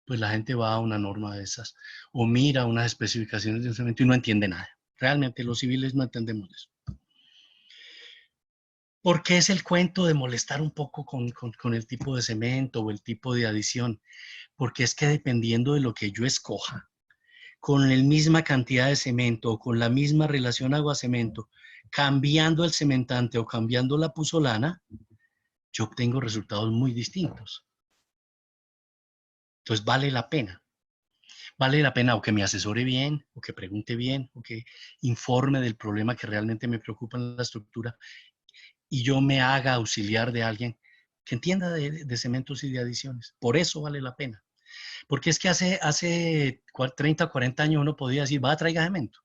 B: pues la gente va a una norma de esas o mira unas especificaciones de un cemento y no entiende nada. Realmente los civiles no entendemos eso. ¿Por qué es el cuento de molestar un poco con el tipo de cemento o el tipo de adición? Porque es que dependiendo de lo que yo escoja, con la misma cantidad de cemento o con la misma relación agua-cemento, cambiando el cementante o cambiando la puzolana, yo obtengo resultados muy distintos. Entonces vale la pena. Vale la pena o que me asesore bien, o que pregunte bien, o que informe del problema que realmente me preocupa en la estructura y yo me haga auxiliar de alguien que entienda de cementos y de adiciones. Por eso vale la pena. Porque es que hace 30 o 40 años uno podía decir, va a traiga cemento.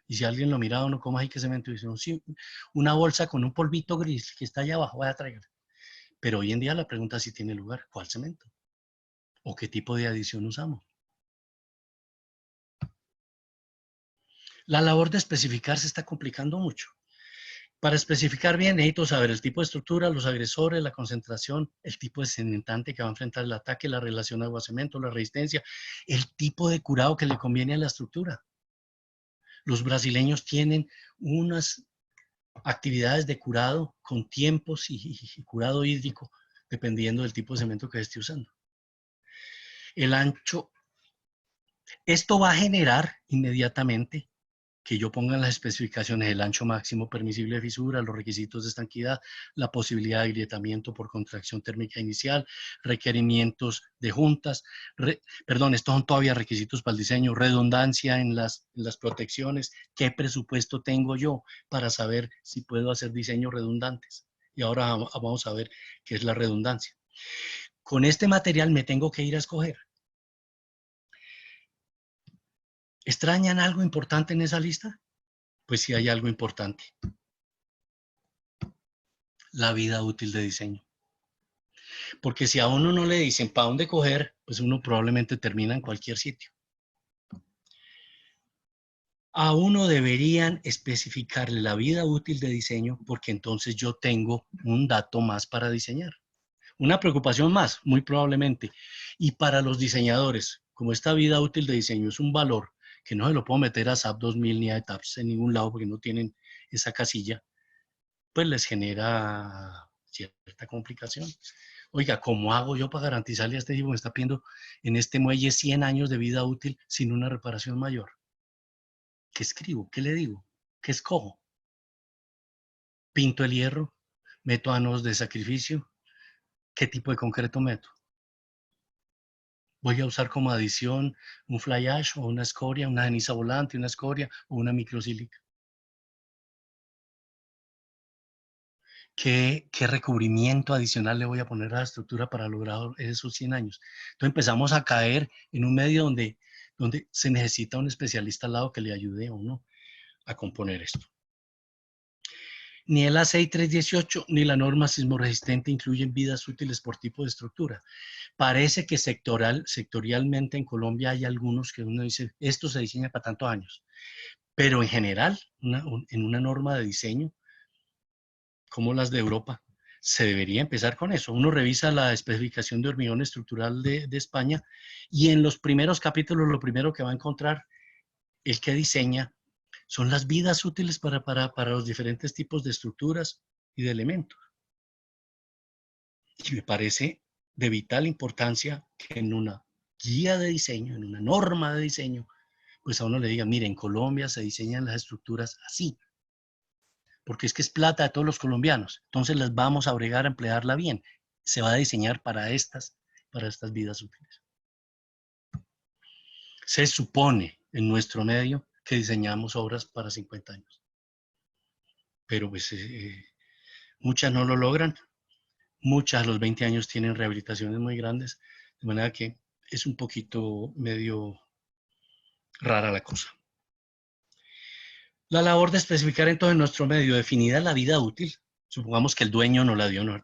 B: Y si alguien lo miraba, uno, ¿cómo hay que cemento? Y dice, no, sí, una bolsa con un polvito gris que está allá abajo, vaya a traer. Pero hoy en día la pregunta sí tiene lugar, ¿cuál cemento? ¿O qué tipo de adición usamos? La labor de especificar se está complicando mucho. Para especificar bien, necesito saber el tipo de estructura, los agresores, la concentración, el tipo de cementante que va a enfrentar el ataque, la relación agua-cemento, la resistencia, el tipo de curado que le conviene a la estructura. Los brasileños tienen unas actividades de curado con tiempos y curado hídrico, dependiendo del tipo de cemento que esté usando. El ancho, esto va a generar inmediatamente que yo ponga en las especificaciones el ancho máximo permisible de fisura, los requisitos de estanquidad, la posibilidad de agrietamiento por contracción térmica inicial, requerimientos de juntas, estos son todavía requisitos para el diseño, redundancia en las protecciones, qué presupuesto tengo yo para saber si puedo hacer diseños redundantes. Y ahora vamos a ver qué es la redundancia. Con este material me tengo que ir a escoger. ¿Extrañan algo importante en esa lista? Pues sí hay algo importante. la vida útil de diseño. Porque si a uno no le dicen para dónde coger, pues uno probablemente termina en cualquier sitio. A uno deberían especificarle la vida útil de diseño porque entonces yo tengo un dato más para diseñar. Una preocupación más, muy probablemente. Y para los diseñadores, como esta vida útil de diseño es un valor que no se lo puedo meter a SAP 2000 ni a ETAPS en ningún lado porque no tienen esa casilla, pues les genera cierta complicación. Oiga, ¿cómo hago yo para garantizarle a este tipo que me está pidiendo en este muelle 100 años de vida útil sin una reparación mayor? ¿Qué escribo? ¿Qué le digo? ¿Qué escojo? ¿Pinto el hierro? ¿Meto anos de sacrificio? ¿Qué tipo de concreto meto? ¿Voy a usar como adición un fly ash o una escoria, una ceniza volante, una escoria o una microsílica? ¿Qué recubrimiento adicional le voy a poner a la estructura para lograr esos 100 años? Entonces empezamos a caer en un medio donde se necesita un especialista al lado que le ayude a uno a componer esto. Ni el A6 318 ni la norma sismoresistente incluyen vidas útiles por tipo de estructura. Parece que sectorialmente en Colombia hay algunos que uno dice, esto se diseña para tantos años. Pero en general, en una norma de diseño, como las de Europa, se debería empezar con eso. Uno revisa la especificación de hormigón estructural de España y en los primeros capítulos lo primero que va a encontrar el que diseña son las vidas útiles para los diferentes tipos de estructuras y de elementos. Y me parece de vital importancia que en una guía de diseño, en una norma de diseño, pues a uno le diga, mire, en Colombia se diseñan las estructuras así, porque es que es plata de todos los colombianos, entonces las vamos a obligar a emplearla bien. Se va a diseñar para estas vidas útiles. Se supone en nuestro medio que diseñamos obras para 50 años, pero pues muchas no lo logran, muchas a los 20 años tienen rehabilitaciones muy grandes, de manera que es un poquito medio rara la cosa. La labor de especificar entonces en nuestro medio definida la vida útil, supongamos que el dueño no la dio, ¿no?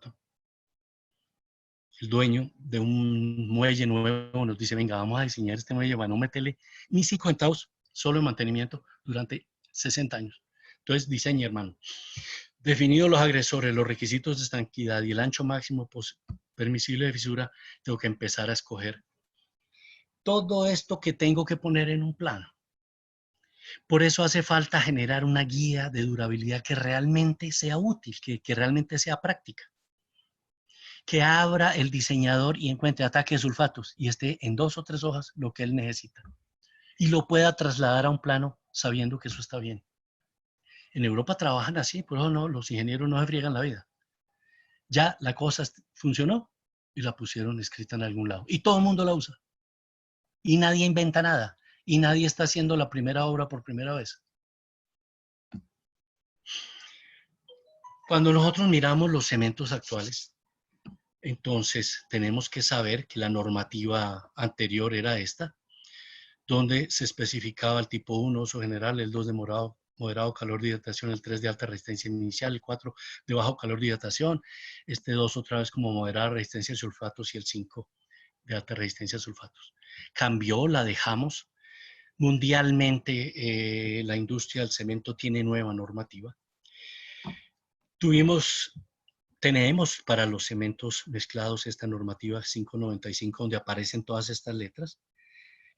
B: El dueño de un muelle nuevo nos dice, venga, vamos a diseñar este muelle, van a no meterle ni 5 centavos solo en mantenimiento durante 60 años. Entonces, diseña, hermano. Definidos los agresores, los requisitos de estanquidad y el ancho máximo permisible de fisura, tengo que empezar a escoger todo esto que tengo que poner en un plano. Por eso hace falta generar una guía de durabilidad que realmente sea útil, que realmente sea práctica. Que abra el diseñador y encuentre ataques de sulfatos y esté en 2 o 3 hojas lo que él necesita. Y lo pueda trasladar a un plano sabiendo que eso está bien. En Europa trabajan así, por eso no, los ingenieros no se friegan la vida. Ya la cosa funcionó y la pusieron escrita en algún lado. Y todo el mundo la usa. Y nadie inventa nada. Y nadie está haciendo la primera obra por primera vez. Cuando nosotros miramos los cementos actuales, entonces tenemos que saber que la normativa anterior era esta, donde se especificaba el tipo 1, uso general, el 2 de moderado calor de hidratación, el 3 de alta resistencia inicial, el 4 de bajo calor de hidratación, este 2 otra vez como moderada resistencia a sulfatos y el 5 de alta resistencia a sulfatos. Cambió, la dejamos. Mundialmente la industria del cemento tiene nueva normativa. Tenemos para los cementos mezclados esta normativa 595 donde aparecen todas estas letras.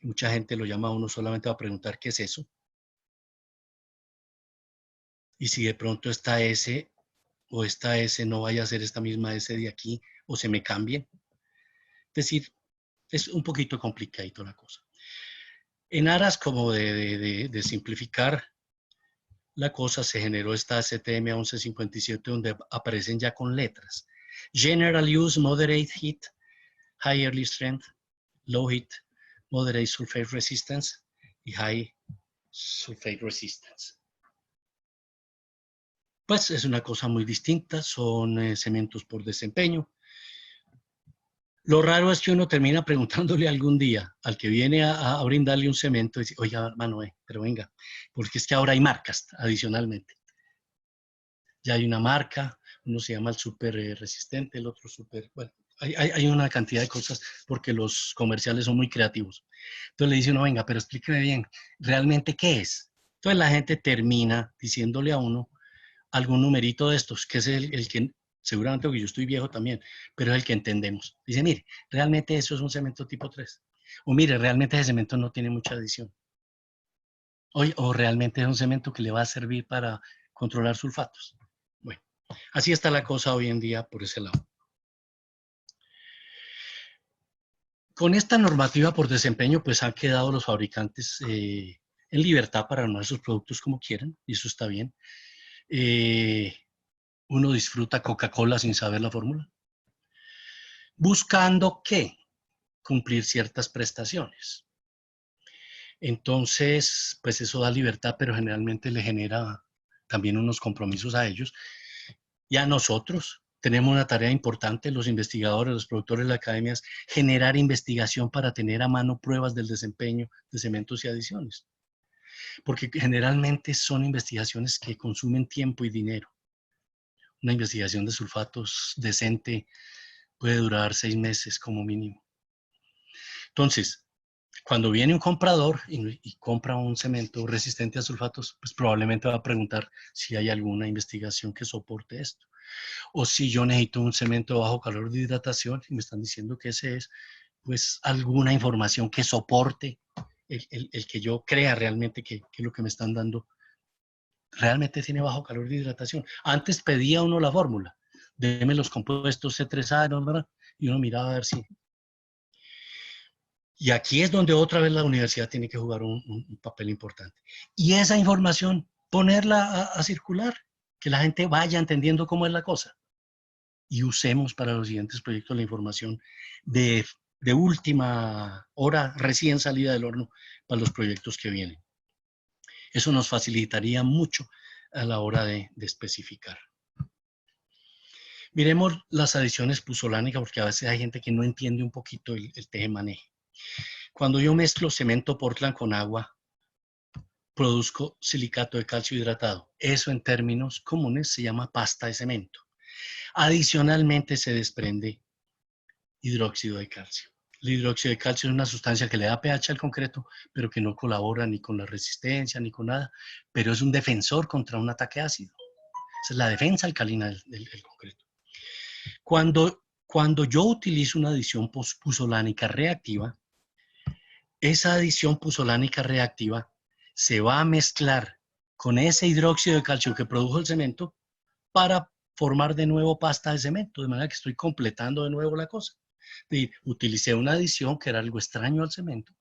B: Mucha gente lo llama a uno solamente a preguntar qué es eso. Y si de pronto esta S o esta S no vaya a ser esta misma S de aquí o se me cambie. Es decir, es un poquito complicadito la cosa. En aras como de simplificar la cosa, se generó esta CTM 1157 donde aparecen ya con letras. General Use, Moderate Heat, High Early Strength, Low Heat, Moderate Sulfate Resistance y High Sulfate Resistance. Pues es una cosa muy distinta, son cementos por desempeño. Lo raro es que uno termina preguntándole algún día al que viene a brindarle un cemento y dice, oiga, hermano, pero venga, porque es que ahora hay marcas adicionalmente. Ya hay una marca Uno se llama el súper resistente, el otro súper, bueno, hay una cantidad de cosas porque los comerciales son muy creativos. Entonces le dice uno, venga, pero explíqueme bien, ¿realmente qué es? Entonces la gente termina diciéndole a uno algún numerito de estos, que es el que, seguramente porque yo estoy viejo también, pero es el que entendemos. Dice, mire, realmente eso es un cemento tipo 3. O mire, realmente ese cemento no tiene mucha adición. O realmente es un cemento que le va a servir para controlar sulfatos. Bueno, así está la cosa hoy en día por ese lado. Con esta normativa por desempeño, pues han quedado los fabricantes en libertad para armar sus productos como quieran, y eso está bien. Uno disfruta Coca-Cola sin saber la fórmula, buscando ¿qué? Cumplir ciertas prestaciones. Entonces, pues eso da libertad, pero generalmente le genera también unos compromisos a ellos. Y a nosotros tenemos una tarea importante, los investigadores, los productores de las academias, generar investigación para tener a mano pruebas del desempeño de cementos y adiciones. Porque generalmente son investigaciones que consumen tiempo y dinero. Una investigación de sulfatos decente puede durar 6 meses como mínimo. Entonces, cuando viene un comprador y compra un cemento resistente a sulfatos, pues probablemente va a preguntar si hay alguna investigación que soporte esto. O si yo necesito un cemento bajo calor de hidratación y me están diciendo que ese es, pues alguna información que soporte el que yo crea realmente que lo que me están dando realmente tiene bajo calor de hidratación. Antes pedía uno la fórmula, deme los compuestos C3A, ¿no? Y uno miraba a ver si. Y aquí es donde otra vez la universidad tiene que jugar un papel importante. Y esa información, ponerla a circular, que la gente vaya entendiendo cómo es la cosa. Y usemos para los siguientes proyectos la información de última hora, recién salida del horno, para los proyectos que vienen. Eso nos facilitaría mucho a la hora de especificar. Miremos las adiciones puzolánicas, porque a veces hay gente que no entiende un poquito el teje-maneje. Cuando yo mezclo cemento Portland con agua, produzco silicato de calcio hidratado. Eso en términos comunes se llama pasta de cemento. Adicionalmente se desprende hidróxido de calcio. El hidróxido de calcio es una sustancia que le da pH al concreto, pero que no colabora ni con la resistencia ni con nada, pero es un defensor contra un ataque ácido. Esa es la defensa alcalina del concreto. Cuando yo utilizo una adición puzolánica reactiva, esa adición puzolánica reactiva se va a mezclar con ese hidróxido de calcio que produjo el cemento para formar de nuevo pasta de cemento, de manera que estoy completando de nuevo la cosa. Utilicé una adición que era algo extraño al cemento,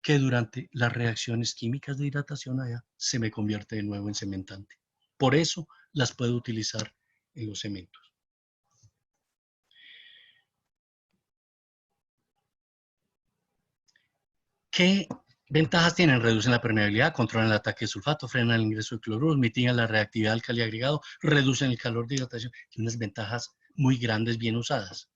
B: que durante las reacciones químicas de hidratación allá se me convierte de nuevo en cementante. Por eso las puedo utilizar en los cementos. ¿Qué ventajas tienen? Reducen la permeabilidad, controlan el ataque de sulfato, frenan el ingreso de cloruros, mitigan la reactividad del cali agregado, reducen el calor de hidratación. Tienen unas ventajas muy grandes bien usadas.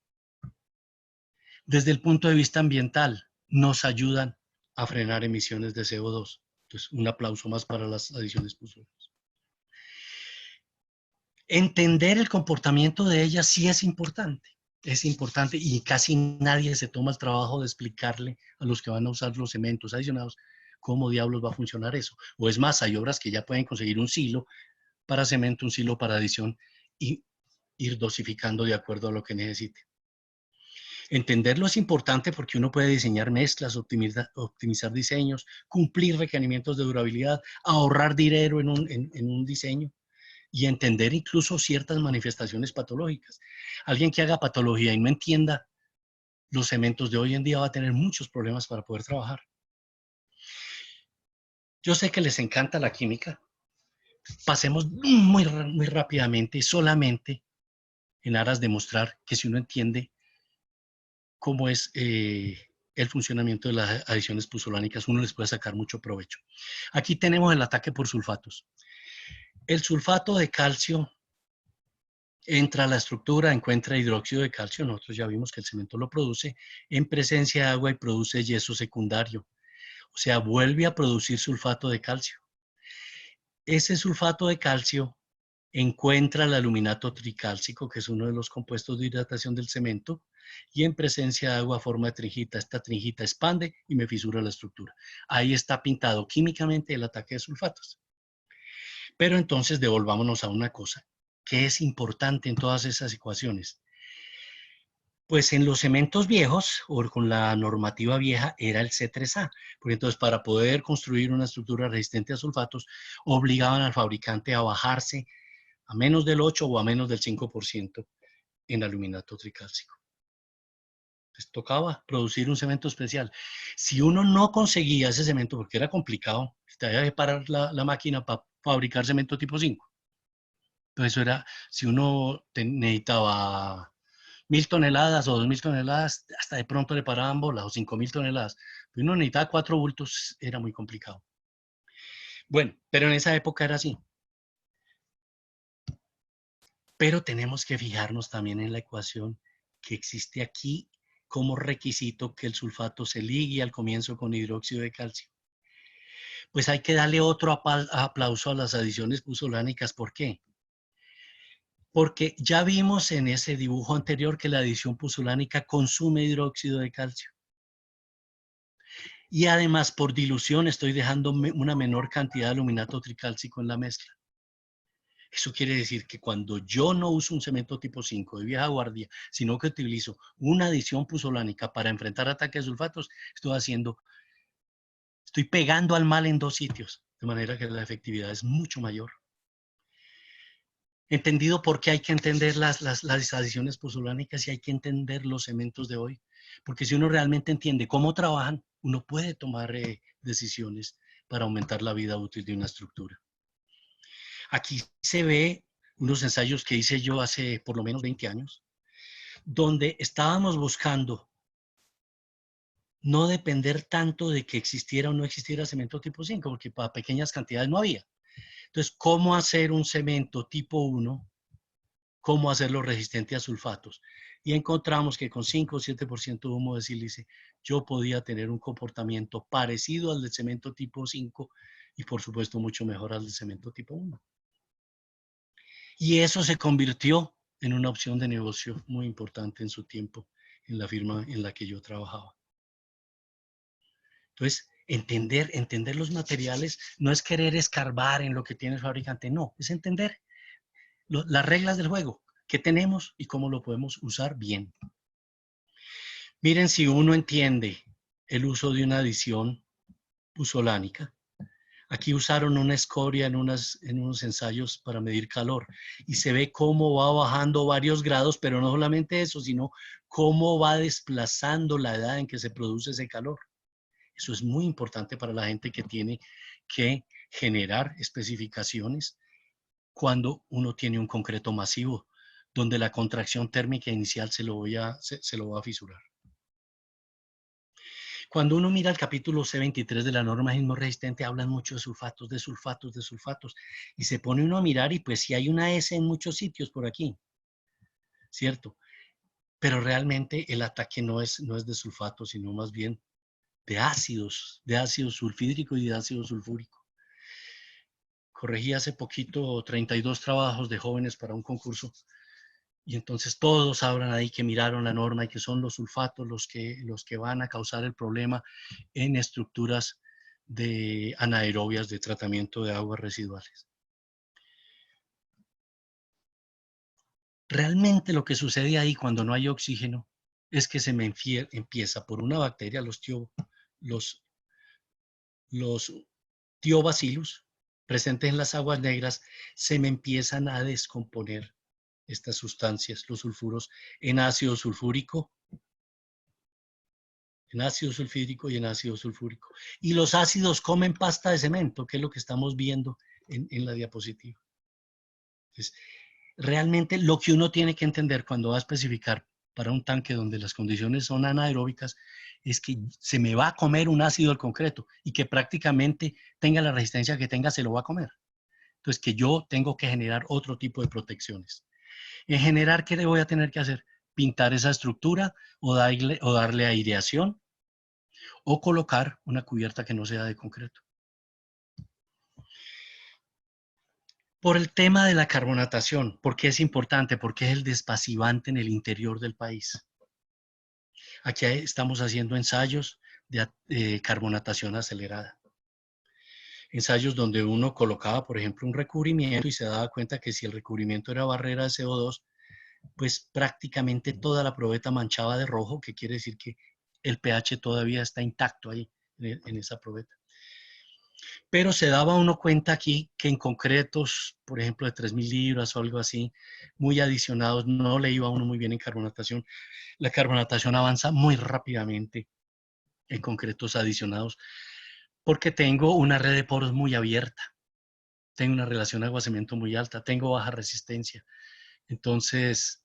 B: Desde el punto de vista ambiental, nos ayudan a frenar emisiones de CO2. Entonces, un aplauso más para las adiciones puzolánicas. Entender el comportamiento de ellas sí es importante. Es importante y casi nadie se toma el trabajo de explicarle a los que van a usar los cementos adicionados cómo diablos va a funcionar eso. O es más, hay obras que ya pueden conseguir un silo para cemento, un silo para adición y ir dosificando de acuerdo a lo que necesite. Entenderlo es importante porque uno puede diseñar mezclas, optimizar diseños, cumplir requerimientos de durabilidad, ahorrar dinero en un diseño y entender incluso ciertas manifestaciones patológicas. Alguien que haga patología y no entienda los cementos de hoy en día va a tener muchos problemas para poder trabajar. Yo sé que les encanta la química. Pasemos muy rápidamente, solamente en aras de mostrar que si uno entiende cómo es el funcionamiento de las adiciones puzolánicas, uno les puede sacar mucho provecho. Aquí tenemos el ataque por sulfatos. El sulfato de calcio entra a la estructura, encuentra hidróxido de calcio, nosotros ya vimos que el cemento lo produce, en presencia de agua y produce yeso secundario. O sea, vuelve a producir sulfato de calcio. Ese sulfato de calcio encuentra el aluminato tricálcico, que es uno de los compuestos de hidratación del cemento, y en presencia de agua forma trinjita. Esta trinjita expande y me fisura la estructura. Ahí está pintado químicamente el ataque de sulfatos. Pero entonces devolvámonos a una cosa que es importante en todas esas ecuaciones. Pues en los cementos viejos, o con la normativa vieja, era el C3A. Porque entonces para poder construir una estructura resistente a sulfatos, obligaban al fabricante a bajarse a menos del 8 o a menos del 5% en aluminato tricálcico. Les tocaba producir un cemento especial. Si uno no conseguía ese cemento, porque era complicado, tenía que parar la máquina para fabricar cemento tipo 5. Entonces eso era, si uno necesitaba 1.000 toneladas o 2.000 toneladas, hasta de pronto le paraban bolas, o 5.000 toneladas. Si uno necesitaba 4 bultos, era muy complicado. Bueno, pero en esa época era así. Pero tenemos que fijarnos también en la ecuación que existe aquí como requisito que el sulfato se ligue al comienzo con hidróxido de calcio. Pues hay que darle otro aplauso a las adiciones puzolánicas. ¿Por qué? Porque ya vimos en ese dibujo anterior que la adición puzolánica consume hidróxido de calcio. Y además, por dilución, estoy dejando una menor cantidad de aluminato tricálcico en la mezcla. Eso quiere decir que cuando yo no uso un cemento tipo 5 de vieja guardia, sino que utilizo una adición puzolánica para enfrentar ataques de sulfatos, estoy pegando al mal en 2 sitios, de manera que la efectividad es mucho mayor. Entendido por qué hay que entender las adiciones puzolánicas y hay que entender los cementos de hoy. Porque si uno realmente entiende cómo trabajan, uno puede tomar decisiones para aumentar la vida útil de una estructura. Aquí se ve unos ensayos que hice yo hace por lo menos 20 años, donde estábamos buscando no depender tanto de que existiera o no existiera cemento tipo 5, porque para pequeñas cantidades no había. Entonces, ¿cómo hacer un cemento tipo 1? ¿Cómo hacerlo resistente a sulfatos? Y encontramos que con 5 o 7% de humo de sílice, yo podía tener un comportamiento parecido al del cemento tipo 5 y, por supuesto, mucho mejor al del cemento tipo 1. Y eso se convirtió en una opción de negocio muy importante en su tiempo en la firma en la que yo trabajaba. Entonces, entender los materiales no es querer escarbar en lo que tiene el fabricante, no, es entender las reglas del juego, qué tenemos y cómo lo podemos usar bien. Miren, si uno entiende el uso de una adición puzolánica, aquí usaron una escoria en unos ensayos para medir calor y se ve cómo va bajando varios grados, pero no solamente eso, sino cómo va desplazando la edad en que se produce ese calor. Eso es muy importante para la gente que tiene que generar especificaciones cuando uno tiene un concreto masivo, donde la contracción térmica inicial se lo va a fisurar. Cuando uno mira el capítulo C23 de la norma sismo resistente, hablan mucho de sulfatos, de sulfatos, de sulfatos, y se pone uno a mirar y pues sí hay una S en muchos sitios por aquí, ¿cierto? Pero realmente el ataque no es de sulfatos, sino más bien de ácido sulfídrico y de ácido sulfúrico. Corregí hace poquito 32 trabajos de jóvenes para un concurso y entonces todos hablan ahí que miraron la norma y que son los sulfatos los que van a causar el problema en estructuras de anaerobias de tratamiento de aguas residuales. Realmente lo que sucede ahí cuando no hay oxígeno es que se me empieza por una bacteria, los tiobacillus presentes en las aguas negras, se me empiezan a descomponer estas sustancias, los sulfuros, en ácido sulfúrico, en ácido sulfídrico y en ácido sulfúrico. Y los ácidos comen pasta de cemento, que es lo que estamos viendo en la diapositiva. Entonces, realmente lo que uno tiene que entender cuando va a especificar para un tanque donde las condiciones son anaeróbicas es que se me va a comer un ácido al concreto y que prácticamente tenga la resistencia que tenga, se lo va a comer. Entonces, que yo tengo que generar otro tipo de protecciones. En general, ¿qué le voy a tener que hacer? Pintar esa estructura o darle aireación o colocar una cubierta que no sea de concreto. Por el tema de la carbonatación, porque es importante, porque es el despacivante en el interior del país. Aquí estamos haciendo ensayos de carbonatación acelerada. Ensayos donde uno colocaba, por ejemplo, un recubrimiento y se daba cuenta que si el recubrimiento era barrera de CO2, pues prácticamente toda la probeta manchaba de rojo, que quiere decir que el pH todavía está intacto ahí en esa probeta. Pero se daba uno cuenta aquí que en concretos, por ejemplo, de 3.000 libras o algo así, muy adicionados, no le iba a uno muy bien en carbonatación. La carbonatación avanza muy rápidamente en concretos adicionados porque tengo una red de poros muy abierta, tengo una relación agua-cemento muy alta, tengo baja resistencia. Entonces,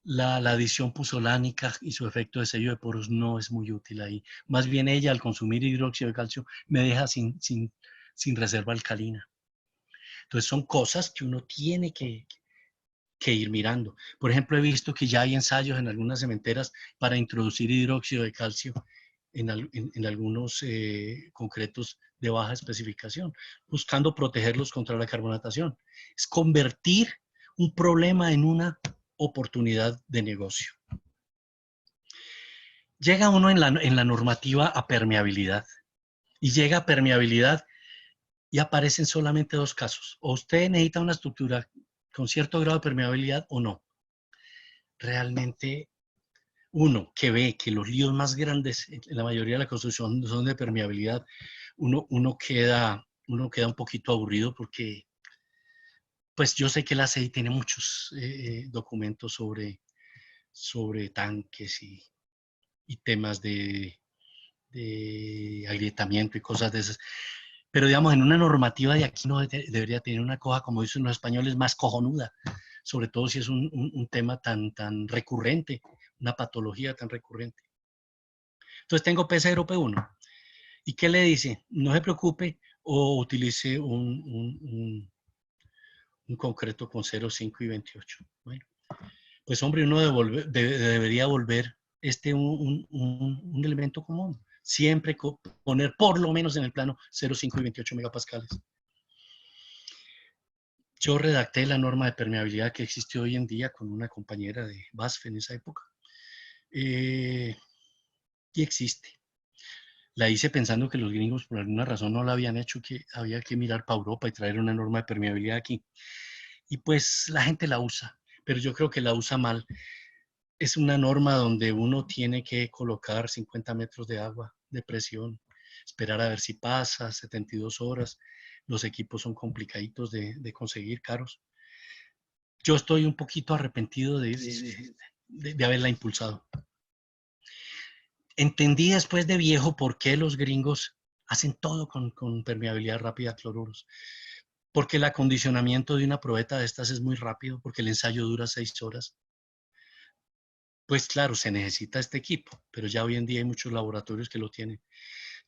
B: la adición puzolánica y su efecto de sello de poros no es muy útil ahí. Más bien ella, al consumir hidróxido de calcio, me deja sin reserva alcalina. Entonces, son cosas que uno tiene que ir mirando. Por ejemplo, he visto que ya hay ensayos en algunas cementeras para introducir hidróxido de calcio en algunos concretos de baja especificación, buscando protegerlos contra la carbonatación. Es convertir un problema en una oportunidad de negocio. Llega uno en la normativa a permeabilidad y llega a permeabilidad y aparecen solamente dos casos. O usted necesita una estructura con cierto grado de permeabilidad o no. Realmente uno que ve que los líos más grandes en la mayoría de la construcción son de permeabilidad, uno queda un poquito aburrido porque pues yo sé que la CEI tiene muchos documentos sobre tanques y temas de agrietamiento y cosas de esas. Pero digamos, en una normativa de aquí no debería tener una cosa, como dicen los españoles, más cojonuda, sobre todo si es un tema tan recurrente, una patología tan recurrente. Entonces tengo P0P1. ¿Y qué le dice? No se preocupe o utilice un concreto con 0,5 y 28. Bueno, pues hombre, uno debería volver un elemento común. Siempre poner por lo menos en el plano 0,5 y 28 megapascales. Yo redacté la norma de permeabilidad que existe hoy en día con una compañera de BASF en esa época. Y existe. La hice pensando que los gringos por alguna razón no la habían hecho, que había que mirar para Europa y traer una norma de permeabilidad aquí. Y pues la gente la usa, pero yo creo que la usa mal. Es una norma donde uno tiene que colocar 50 metros de agua de presión, esperar a ver si pasa, 72 horas. Los equipos son complicaditos de conseguir, caros. Yo estoy un poquito arrepentido de haberla impulsado. Entendí después de viejo por qué los gringos hacen todo con permeabilidad rápida a cloruros. Porque el acondicionamiento de una probeta de estas es muy rápido, porque el ensayo dura 6 horas. Pues claro, se necesita este equipo, pero ya hoy en día hay muchos laboratorios que lo tienen.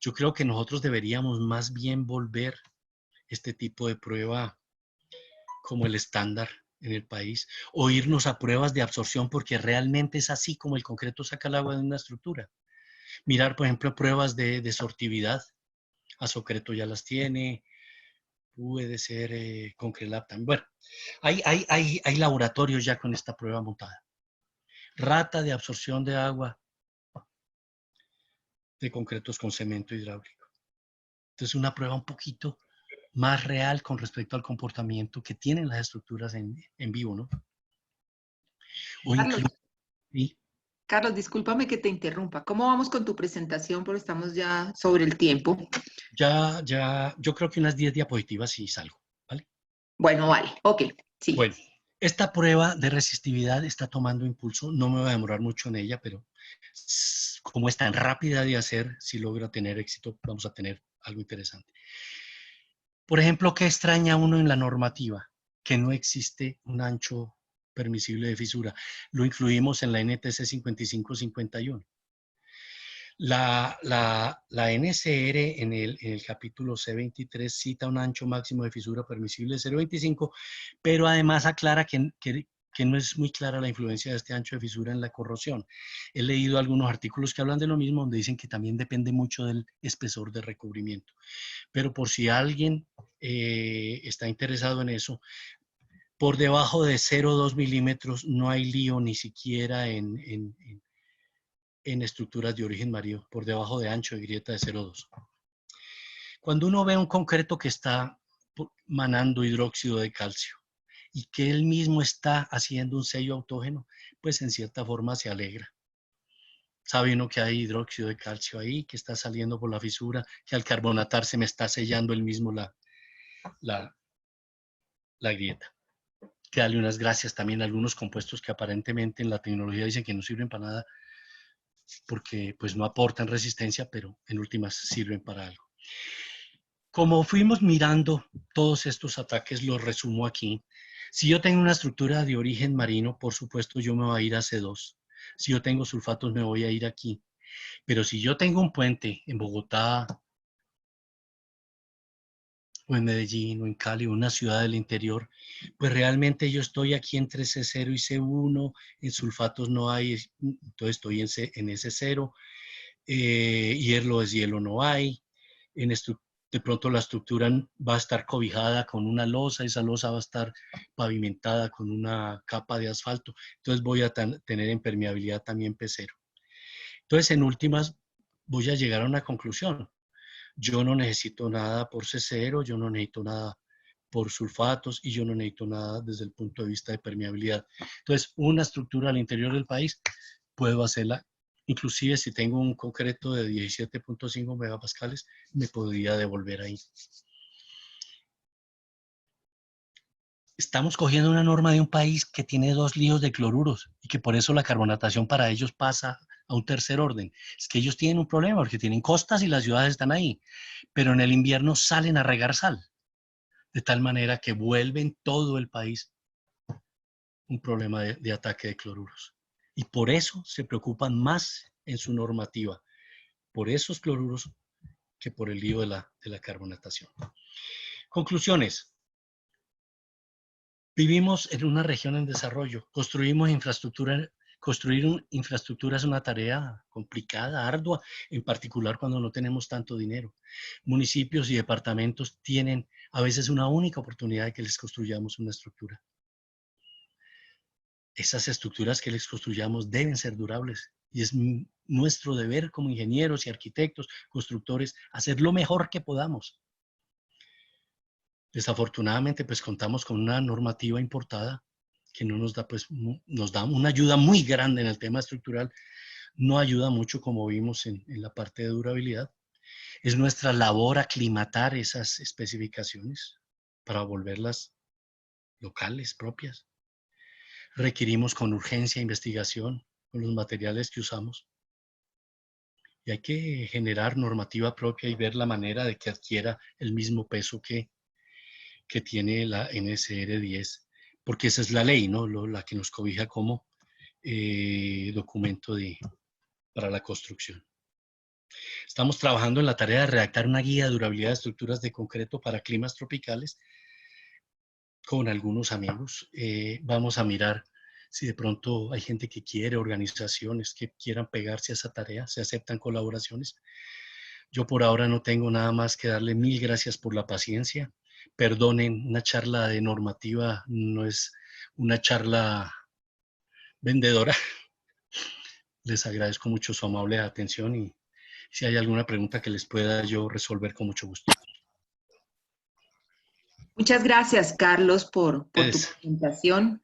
B: Yo creo que nosotros deberíamos más bien volver este tipo de prueba como el estándar en el país, o irnos a pruebas de absorción, porque realmente es así como el concreto saca el agua de una estructura. Mirar, por ejemplo, pruebas de sortividad. Azocreto ya las tiene, puede ser Concrelab también. Bueno, hay laboratorios ya con esta prueba montada. Rata de absorción de agua de concretos con cemento hidráulico. Entonces, una prueba un poquito más real con respecto al comportamiento que tienen las estructuras en vivo, ¿no? O
A: Carlos,
B: incluso, ¿sí?
A: Carlos, discúlpame que te interrumpa. ¿Cómo vamos con tu presentación? Porque estamos ya sobre el tiempo.
B: Yo creo que unas 10 diapositivas y salgo, ¿vale?
A: Bueno, vale, ok, sí.
B: Bueno, esta prueba de resistividad está tomando impulso, no me voy a demorar mucho en ella, pero como es tan rápida de hacer, si logra tener éxito, vamos a tener algo interesante. Por ejemplo, ¿qué extraña uno en la normativa? Que no existe un ancho permisible de fisura. Lo incluimos en la NTC 5551. La NCR en el capítulo C23 cita un ancho máximo de fisura permisible de 0,25, pero además aclara que no es muy clara la influencia de este ancho de fisura en la corrosión. He leído algunos artículos que hablan de lo mismo, donde dicen que también depende mucho del espesor de recubrimiento. Pero por si alguien está interesado en eso. Por debajo de 0,2 milímetros no hay lío ni siquiera en estructuras de origen marino, por debajo de ancho de grieta de 0,2. Cuando uno ve un concreto que está manando hidróxido de calcio y que él mismo está haciendo un sello autógeno, pues en cierta forma se alegra. Sabe uno que hay hidróxido de calcio ahí, que está saliendo por la fisura, que al carbonatarse me está sellando él mismo la grieta. Que darle unas gracias también a algunos compuestos que aparentemente en la tecnología dicen que no sirven para nada porque pues no aportan resistencia, pero en últimas sirven para algo. Como fuimos mirando todos estos ataques, los resumo aquí. Si yo tengo una estructura de origen marino, por supuesto yo me voy a ir a C2. Si yo tengo sulfatos, me voy a ir aquí. Pero si yo tengo un puente en Bogotá, o en Medellín, o en Cali, o una ciudad del interior, pues realmente yo estoy aquí entre C0 y C1, en sulfatos no hay, entonces estoy en S0, hielo es hielo no hay, de pronto la estructura va a estar cobijada con una losa, esa losa va a estar pavimentada con una capa de asfalto, entonces voy a tener en permeabilidad también P0. Entonces, en últimas, voy a llegar a una conclusión. Yo no necesito nada por C0, yo no necesito nada por sulfatos y yo no necesito nada desde el punto de vista de permeabilidad. Entonces, una estructura al interior del país puedo hacerla, inclusive si tengo un concreto de 17.5 megapascales, me podría devolver ahí. Estamos cogiendo una norma de un país que tiene 2 líos de cloruros y que por eso la carbonatación para ellos pasa a un tercer orden. Es que ellos tienen un problema porque tienen costas y las ciudades están ahí, pero en el invierno salen a regar sal, de tal manera que vuelven todo el país un problema de ataque de cloruros. Y por eso se preocupan más en su normativa, por esos cloruros que por el lío de la carbonatación. Conclusiones. Vivimos en una región en desarrollo, construir infraestructura es una tarea complicada, ardua, en particular cuando no tenemos tanto dinero. Municipios y departamentos tienen a veces una única oportunidad de que les construyamos una estructura. Esas estructuras que les construyamos deben ser durables y es nuestro deber como ingenieros y arquitectos, constructores, hacer lo mejor que podamos. Desafortunadamente, pues contamos con una normativa importada que no nos da, pues, nos da una ayuda muy grande en el tema estructural, no ayuda mucho como vimos en la parte de durabilidad. Es nuestra labor aclimatar esas especificaciones para volverlas locales, propias. Requerimos con urgencia investigación con los materiales que usamos. Y hay que generar normativa propia y ver la manera de que adquiera el mismo peso que tiene la NSR 10, porque esa es la ley, ¿no? La que nos cobija como documento para la construcción. Estamos trabajando en la tarea de redactar una guía de durabilidad de estructuras de concreto para climas tropicales con algunos amigos. Vamos a mirar si de pronto hay gente que quiere, organizaciones que quieran pegarse a esa tarea, se aceptan colaboraciones. Yo por ahora no tengo nada más que darle 1000 gracias por la paciencia. Perdonen, una charla de normativa no es una charla vendedora. Les agradezco mucho su amable atención y si hay alguna pregunta que les pueda yo resolver con mucho gusto.
A: Muchas gracias, Carlos, por tu presentación.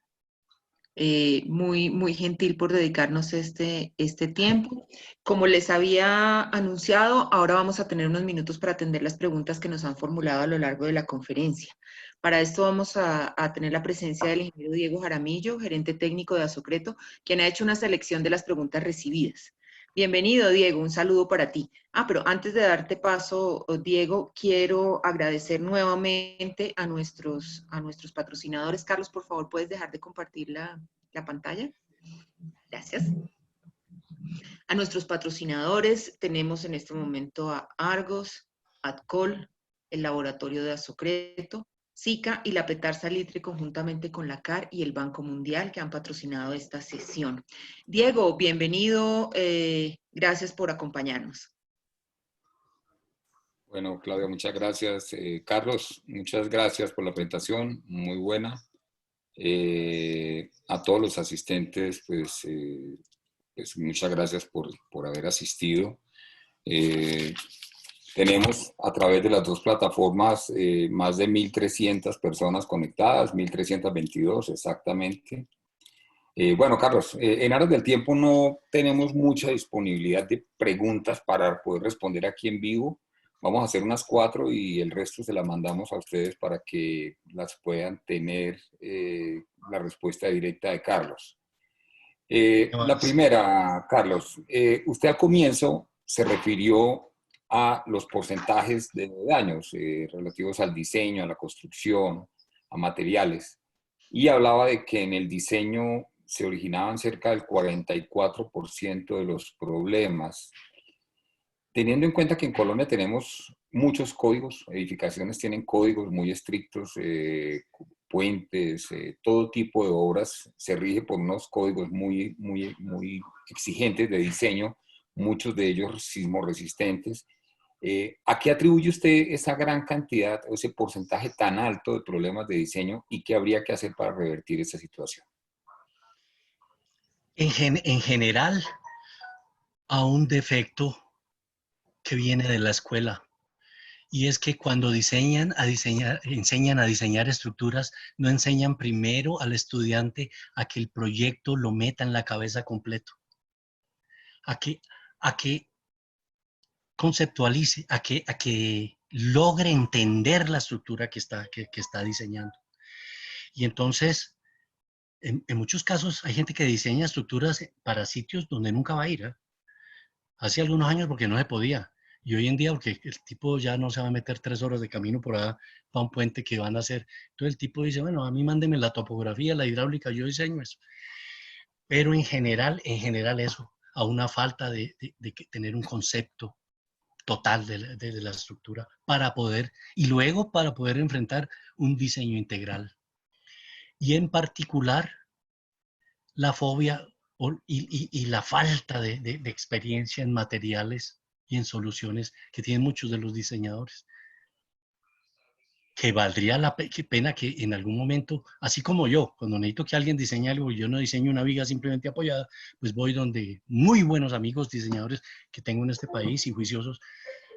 A: Muy gentil por dedicarnos este tiempo. Como les había anunciado, ahora vamos a tener unos minutos para atender las preguntas que nos han formulado a lo largo de la conferencia. Para esto vamos a tener la presencia del ingeniero Diego Jaramillo, gerente técnico de Asocreto, quien ha hecho una selección de las preguntas recibidas. Bienvenido, Diego, un saludo para ti. Pero antes de darte paso, Diego, quiero agradecer nuevamente a nuestros patrocinadores. Carlos, por favor, ¿puedes dejar de compartir la pantalla? Gracias. A nuestros patrocinadores tenemos en este momento a Argos, Adcol, el Laboratorio de Asocreto, SICA y la Petar Salitre conjuntamente con la CAR y el Banco Mundial que han patrocinado esta sesión. Diego, bienvenido. Gracias por acompañarnos.
C: Bueno, Claudia, muchas gracias. Carlos, muchas gracias por la presentación, muy buena. A todos los asistentes, pues muchas gracias por haber asistido. Tenemos a través de las dos plataformas más de 1.300 personas conectadas, 1.322 exactamente. Bueno, Carlos, en aras del tiempo no tenemos mucha disponibilidad de preguntas para poder responder aquí en vivo. Vamos a hacer unas 4 y el resto se las mandamos a ustedes para que las puedan tener la respuesta directa de Carlos. La primera, Carlos, usted al comienzo se refirió a los porcentajes de daños relativos al diseño, a la construcción, a materiales, y hablaba de que en el diseño se originaban cerca del 44% de los problemas. Teniendo en cuenta que en Colombia tenemos muchos códigos, edificaciones tienen códigos muy estrictos, puentes, todo tipo de obras se rige por unos códigos muy exigentes de diseño, muchos de ellos sismorresistentes. ¿A qué atribuye usted esa gran cantidad o ese porcentaje tan alto de problemas de diseño y qué habría que hacer para revertir esa situación?
B: En general, a un defecto que viene de la escuela. Y es que cuando enseñan a diseñar estructuras, no enseñan primero al estudiante a que el proyecto lo meta en la cabeza completo, a que conceptualice, a que logre entender la estructura que está diseñando. Y entonces, en muchos casos, hay gente que diseña estructuras para sitios donde nunca va a ir, ¿eh? Hace algunos años porque no se podía. Y hoy en día, porque el tipo ya no se va a meter 3 horas de camino por allá para un puente que van a hacer. Entonces el tipo dice, bueno, a mí mándeme la topografía, la hidráulica, yo diseño eso. Pero en general eso, a una falta de tener un concepto total de la estructura para poder, y luego para poder enfrentar un diseño integral. Y en particular, la fobia y la falta de experiencia en materiales y en soluciones que tienen muchos de los diseñadores. Que valdría la pena que en algún momento, así como yo, cuando necesito que alguien diseñe algo y yo no diseño una viga simplemente apoyada, pues voy donde muy buenos amigos diseñadores que tengo en este país y juiciosos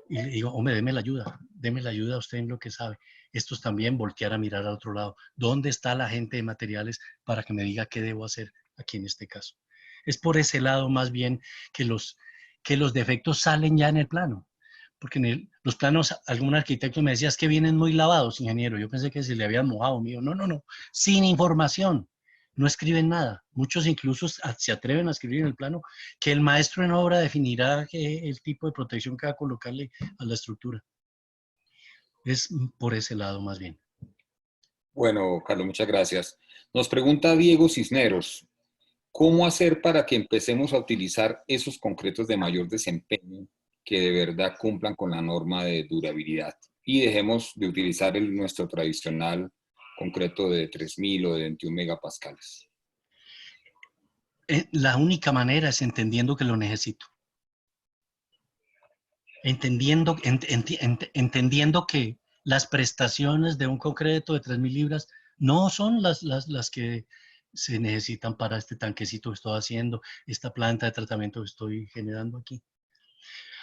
B: y le digo, hombre, déme la ayuda a usted en lo que sabe. Estos también voltear a mirar al otro lado. ¿Dónde está la gente de materiales para que me diga qué debo hacer aquí en este caso? Es por ese lado más bien que los defectos salen ya en el plano. Porque los planos, algún arquitecto me decía, es que vienen muy lavados, ingeniero. Yo pensé que se le habían mojado, mío. No, no, no. Sin información. No escriben nada. Muchos incluso se atreven a escribir en el plano que el maestro en obra definirá el tipo de protección que va a colocarle a la estructura. Es por ese lado más bien.
C: Bueno, Carlos, muchas gracias. Nos pregunta Diego Cisneros, ¿cómo hacer para que empecemos a utilizar esos concretos de mayor desempeño que de verdad cumplan con la norma de durabilidad y dejemos de utilizar nuestro tradicional concreto de 3.000 o de 21 megapascales?
B: La única manera es entendiendo que lo necesito. Entendiendo que las prestaciones de un concreto de 3.000 libras no son las que se necesitan para este tanquecito que estoy haciendo, esta planta de tratamiento que estoy generando aquí.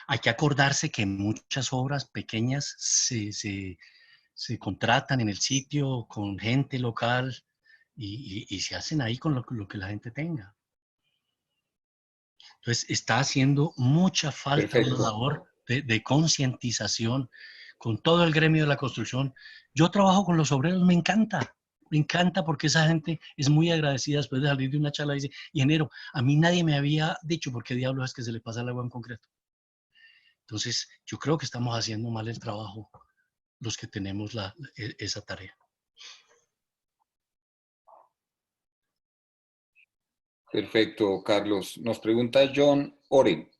B: Hay que acordarse que muchas obras pequeñas se contratan en el sitio con gente local y se hacen ahí con lo que la gente tenga. Entonces, está haciendo mucha falta una
C: Perfecto.
B: labor de concientización con todo el gremio de la construcción. Yo trabajo con los obreros, me encanta porque esa gente es muy agradecida después de salir de una charla y dice, ingeniero, a mí nadie me había dicho por qué diablos es que se le pasa el agua en concreto. Entonces, yo creo que estamos haciendo mal el trabajo los que tenemos esa tarea.
C: Perfecto, Carlos. Nos pregunta John Oren.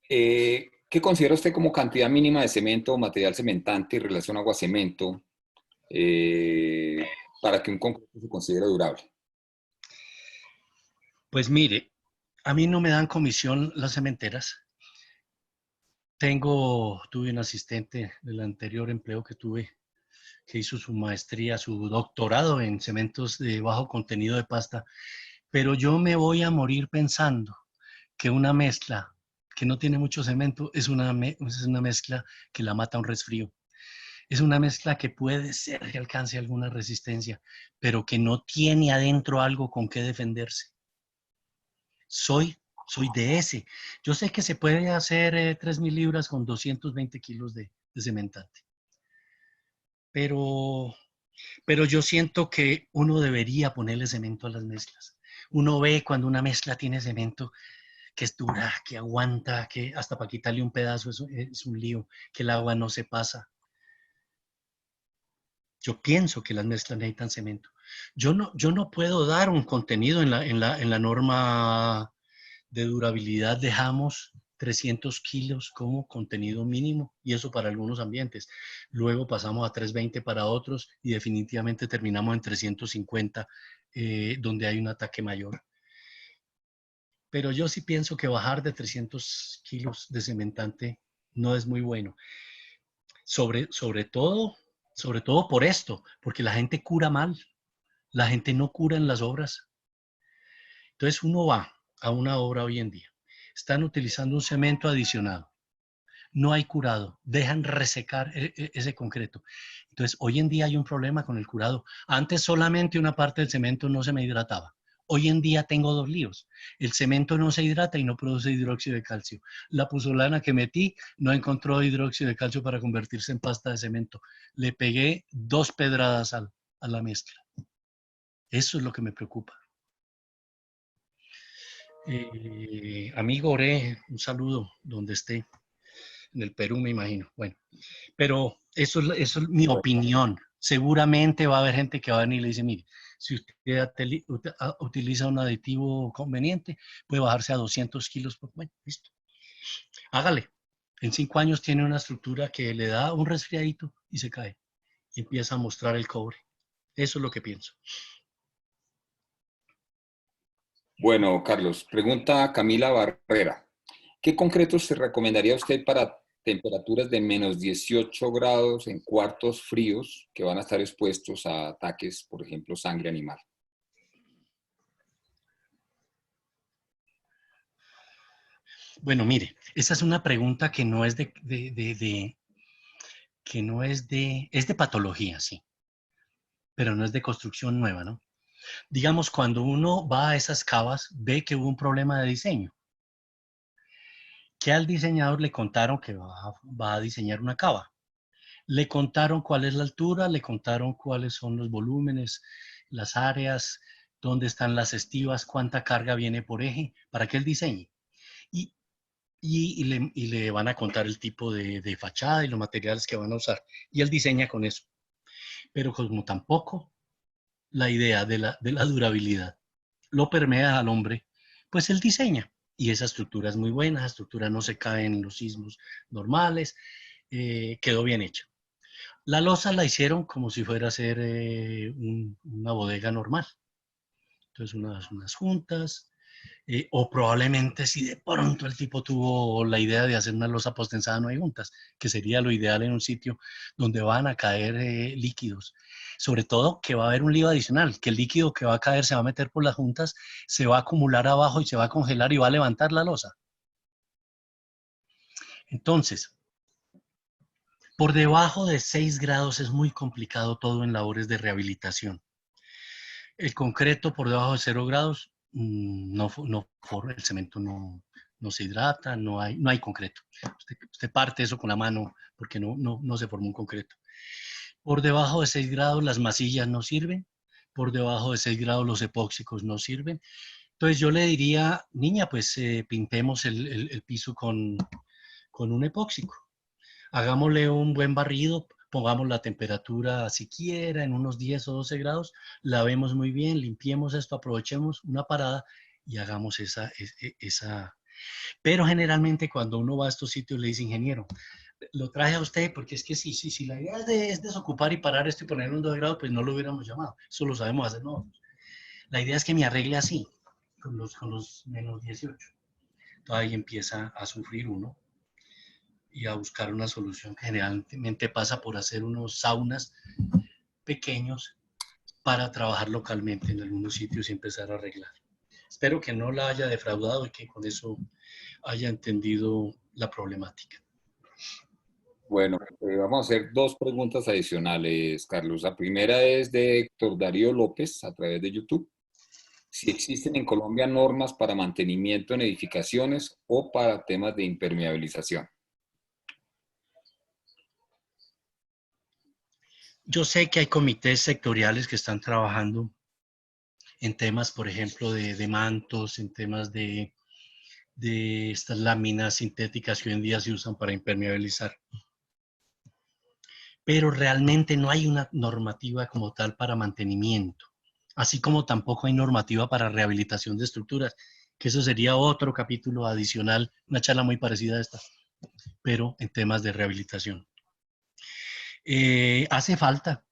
C: ¿Qué considera usted como cantidad mínima de cemento o material cementante en relación agua-cemento para que un concreto se considere durable?
B: Pues mire, a mí no me dan comisión las cementeras. Tuve un asistente del anterior empleo que tuve, que hizo su maestría, su doctorado en cementos de bajo contenido de pasta, pero yo me voy a morir pensando que una mezcla que no tiene mucho cemento es una mezcla que la mata un resfrío. Es una mezcla que puede ser que alcance alguna resistencia, pero que no tiene adentro algo con qué defenderse. Soy de ese. Yo sé que se puede hacer 3.000 libras con 220 kilos de cementante, pero yo siento que uno debería ponerle cemento a las mezclas. Uno ve cuando una mezcla tiene cemento que es dura, que aguanta, que hasta para quitarle un pedazo es un lío, que el agua no se pasa. Yo pienso que las mezclas necesitan cemento. Yo no puedo dar un contenido en la norma de durabilidad. Dejamos 300 kilos como contenido mínimo y eso para algunos ambientes. Luego pasamos a 320 para otros y definitivamente terminamos en 350 donde hay un ataque mayor. Pero yo sí pienso que bajar de 300 kilos de cementante no es muy bueno. Sobre todo por esto, porque la gente cura mal. La gente no cura en las obras. Entonces uno va a una obra hoy en día. Están utilizando un cemento adicionado. No hay curado. Dejan resecar ese concreto. Entonces hoy en día hay un problema con el curado. Antes solamente una parte del cemento no se me hidrataba. Hoy en día tengo dos líos. El cemento no se hidrata y no produce hidróxido de calcio. La puzzolana que metí no encontró hidróxido de calcio para convertirse en pasta de cemento. Le pegué 2 pedradas a la mezcla. Eso es lo que me preocupa. Amigo Ore, un saludo donde esté, en el Perú me imagino. Bueno, pero eso es mi opinión. Seguramente va a haber gente que va a venir y le dice, mire, si usted utiliza un aditivo conveniente, puede bajarse a 200 kilos. Bueno, listo. Hágale. En 5 años tiene una estructura que le da un resfriadito y se cae. Y empieza a mostrar el cobre. Eso es lo que pienso.
C: Bueno, Carlos, pregunta Camila Barrera. ¿Qué concretos se recomendaría usted para temperaturas de menos 18 grados en cuartos fríos que van a estar expuestos a ataques, por ejemplo, sangre animal?
B: Bueno, mire, esa es una pregunta que no es es de patología, sí, pero no es de construcción nueva, ¿no? Digamos, cuando uno va a esas cavas, ve que hubo un problema de diseño, que al diseñador le contaron que va a diseñar una cava. Le contaron cuál es la altura, le contaron cuáles son los volúmenes, las áreas, dónde están las estivas, cuánta carga viene por eje, para que él diseñe. Y le van a contar el tipo de fachada y los materiales que van a usar. Y él diseña con eso. Pero como tampoco la idea de la durabilidad lo permea al hombre, pues él diseña. Y esa estructura es muy buena, esa estructura no se cae en los sismos normales, quedó bien hecha. La losa la hicieron como si fuera a ser una bodega normal. Entonces unas juntas, o probablemente si de pronto el tipo tuvo la idea de hacer una losa postensada no hay juntas, que sería lo ideal en un sitio donde van a caer líquidos. Sobre todo que va a haber un lío adicional, que el líquido que va a caer se va a meter por las juntas, se va a acumular abajo y se va a congelar y va a levantar la losa. Entonces, por debajo de 6 grados es muy complicado todo en labores de rehabilitación. El concreto por debajo de 0 grados, el cemento no se hidrata, no hay concreto. Usted parte eso con la mano porque no se formó un concreto. Por debajo de 6 grados las masillas no sirven, por debajo de 6 grados los epóxicos no sirven. Entonces yo le diría, niña, pues pintemos el piso con un epóxico. Hagámosle un buen barrido, pongamos la temperatura siquiera en unos 10 o 12 grados, lavemos muy bien, limpiemos esto, aprovechemos una parada y hagamos esa. Pero generalmente cuando uno va a estos sitios le dice, ingeniero, lo traje a usted porque es que si la idea es desocupar y parar esto y poner un 2 grados, pues no lo hubiéramos llamado. Eso lo sabemos hacer nosotros. La idea es que me arregle así, con los menos 18. Entonces ahí empieza a sufrir uno. y a buscar una solución que generalmente pasa por hacer unos saunas pequeños para trabajar localmente en algunos sitios y empezar a arreglar. Espero que no la haya defraudado y que con eso haya entendido la problemática.
C: Bueno, vamos a hacer dos preguntas adicionales, Carlos. La primera es de Héctor Darío López a través de YouTube. Si existen en Colombia normas para mantenimiento en edificaciones o para temas de impermeabilización.
B: Yo sé que hay comités sectoriales que están trabajando en temas, por ejemplo, de mantos, en temas de estas láminas sintéticas que hoy en día se usan para impermeabilizar. Pero realmente no hay una normativa como tal para mantenimiento, así como tampoco hay normativa para rehabilitación de estructuras, que eso sería otro capítulo adicional, una charla muy parecida a esta, pero en temas de rehabilitación. Hace falta,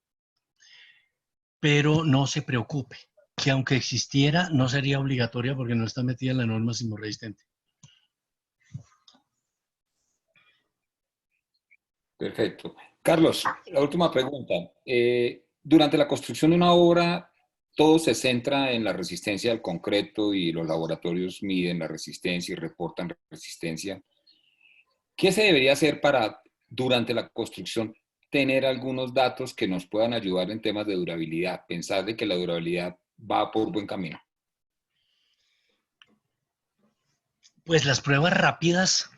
B: pero no se preocupe, que aunque existiera, no sería obligatoria porque no está metida en la norma sismorresistente.
C: Perfecto. Carlos, la última pregunta. Durante la construcción de una obra, todo se centra en la resistencia al concreto y los laboratorios miden la resistencia y reportan resistencia. ¿Qué se debería hacer para, durante la construcción, tener algunos datos que nos puedan ayudar en temas de durabilidad? Pensar de que la durabilidad va por buen camino.
B: Pues las pruebas rápidas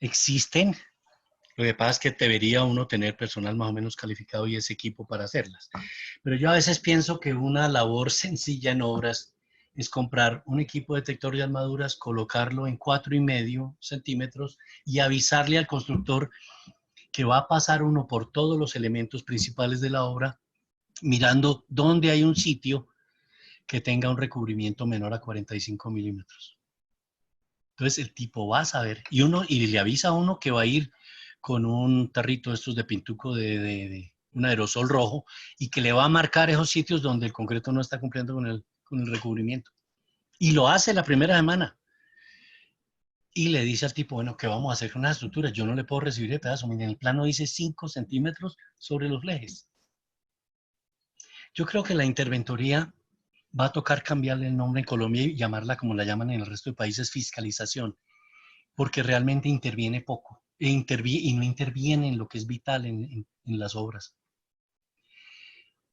B: existen. Lo que pasa es que debería uno tener personal más o menos calificado y ese equipo para hacerlas. Pero yo a veces pienso que una labor sencilla en obras es comprar un equipo detector de armaduras, colocarlo en 4,5 centímetros y avisarle al constructor que va a pasar uno por todos los elementos principales de la obra, mirando dónde hay un sitio que tenga un recubrimiento menor a 45 milímetros. Entonces el tipo va a saber y le avisa a uno que va a ir con un tarrito estos de pintuco de un aerosol rojo y que le va a marcar esos sitios donde el concreto no está cumpliendo con el recubrimiento. Y lo hace la primera semana. Y le dice al tipo, bueno, ¿qué vamos a hacer con las estructuras? Yo no le puedo recibir el pedazo. Miren, el plano dice 5 centímetros sobre los flejes. Yo creo que la interventoría va a tocar cambiarle el nombre en Colombia y llamarla como la llaman en el resto de países, fiscalización, porque realmente interviene poco y no interviene en lo que es vital en las obras.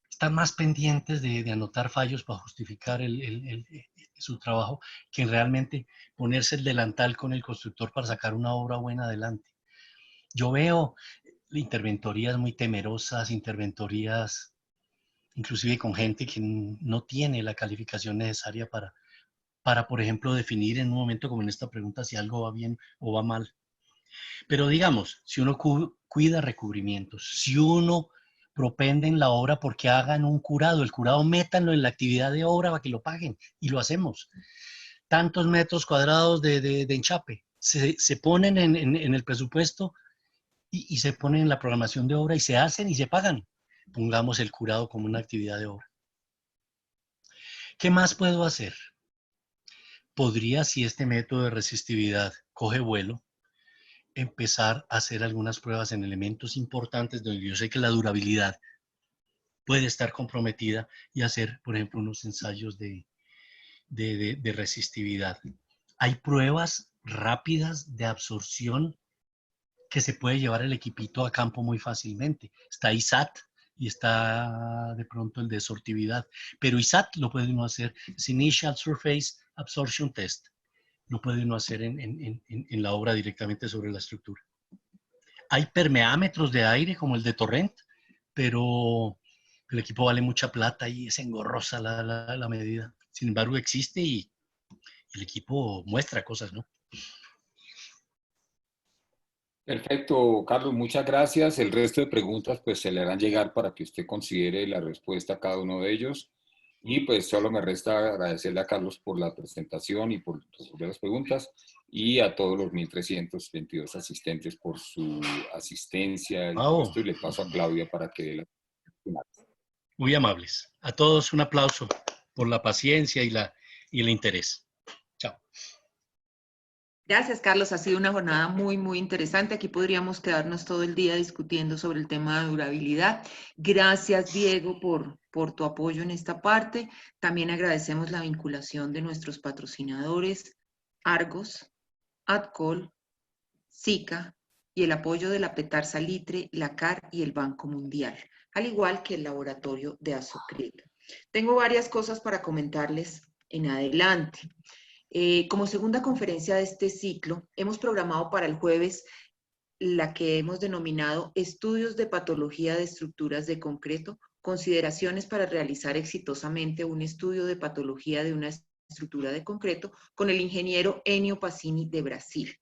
B: Están más pendientes de anotar fallos para justificar su trabajo que realmente ponerse el delantal con el constructor para sacar una obra buena adelante. Yo veo interventorías muy temerosas, interventorías inclusive con gente que no tiene la calificación necesaria para, por ejemplo, definir en un momento como en esta pregunta si algo va bien o va mal. Pero digamos, si uno cuida recubrimientos, si uno propende en la obra porque hagan un curado, el curado métanlo en la actividad de obra para que lo paguen y lo hacemos. Tantos metros cuadrados de enchape se ponen en el presupuesto y se ponen en la programación de obra y se hacen y se pagan. Pongamos el curado como una actividad de obra. ¿Qué más puedo hacer? Podría, si este método de resistividad coge vuelo, empezar a hacer algunas pruebas en elementos importantes donde yo sé que la durabilidad puede estar comprometida y hacer, por ejemplo, unos ensayos de resistividad. Hay pruebas rápidas de absorción que se puede llevar el equipito a campo muy fácilmente. Está ISAT y está de pronto el de sortividad, pero ISAT lo puede uno hacer, es Initial Surface Absorption Test, lo puede uno hacer en la obra directamente sobre la estructura. Hay permeámetros de aire como el de Torrent, pero el equipo vale mucha plata y es engorrosa la medida. Sin embargo, existe y el equipo muestra cosas, ¿no?
C: Perfecto, Carlos, muchas gracias. El resto de preguntas pues se le harán llegar para que usted considere la respuesta a cada uno de ellos. Y pues solo me resta agradecerle a Carlos por la presentación y por las preguntas y a todos los 1.322 asistentes por su asistencia y todo
B: Oh,
C: esto. Y le paso a Claudia para que dé la final.
B: muy amables. A todos un aplauso por la paciencia y el interés. Chao.
A: Gracias, Carlos. Ha sido una jornada muy, muy interesante. Aquí podríamos quedarnos todo el día discutiendo sobre el tema de durabilidad. Gracias, Diego, por tu apoyo en esta parte. También agradecemos la vinculación de nuestros patrocinadores, Argos, Adcol, SICA y el apoyo de la Petar Salitre, la CAR y el Banco Mundial, al igual que el laboratorio de Asocreto. Tengo varias cosas para comentarles en adelante. Como segunda conferencia de este ciclo, hemos programado para el jueves la que hemos denominado Estudios de Patología de Estructuras de Concreto, consideraciones para realizar exitosamente un estudio de patología de una estructura de concreto con el ingeniero Enio Pacini de Brasil.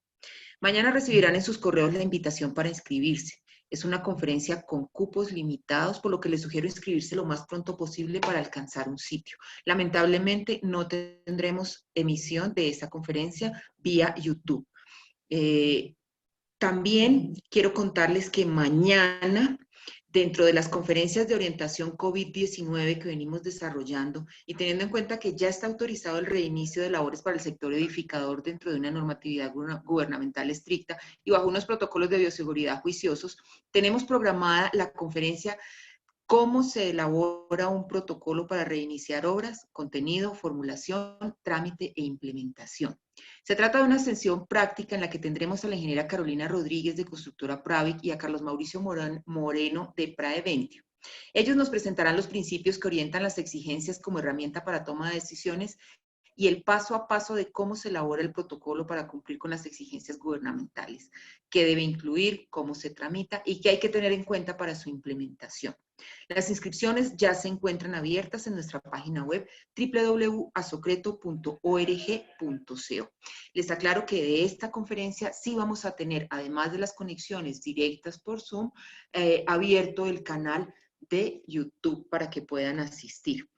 A: Mañana recibirán en sus correos la invitación para inscribirse. Es una conferencia con cupos limitados, por lo que les sugiero inscribirse lo más pronto posible para alcanzar un sitio. Lamentablemente no tendremos emisión de esta conferencia vía YouTube. También quiero contarles que mañana, dentro de las conferencias de orientación COVID-19 que venimos desarrollando y teniendo en cuenta que ya está autorizado el reinicio de labores para el sector edificador dentro de una normatividad gubernamental estricta y bajo unos protocolos de bioseguridad juiciosos, tenemos programada la conferencia ¿Cómo se elabora un protocolo para reiniciar obras? Contenido, formulación, trámite e implementación. Se trata de una sesión práctica en la que tendremos a la ingeniera Carolina Rodríguez de Constructora Pravic y a Carlos Mauricio Moreno de Praeventio. Ellos nos presentarán los principios que orientan las exigencias como herramienta para toma de decisiones y el paso a paso de cómo se elabora el protocolo para cumplir con las exigencias gubernamentales, qué debe incluir, cómo se tramita y qué hay que tener en cuenta para su implementación. Las inscripciones ya se encuentran abiertas en nuestra página web www.asocreto.org.co. Les aclaro que de esta conferencia sí vamos a tener, además de las conexiones directas por Zoom, abierto el canal de YouTube para que puedan asistir.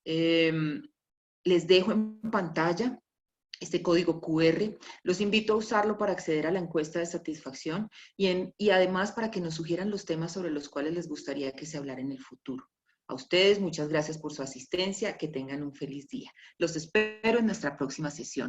A: Les dejo en pantalla este código QR. Los invito a usarlo para acceder a la encuesta de satisfacción y además para que nos sugieran los temas sobre los cuales les gustaría que se hablara en el futuro. A ustedes, muchas gracias por su asistencia. Que tengan un feliz día. Los espero en nuestra próxima sesión.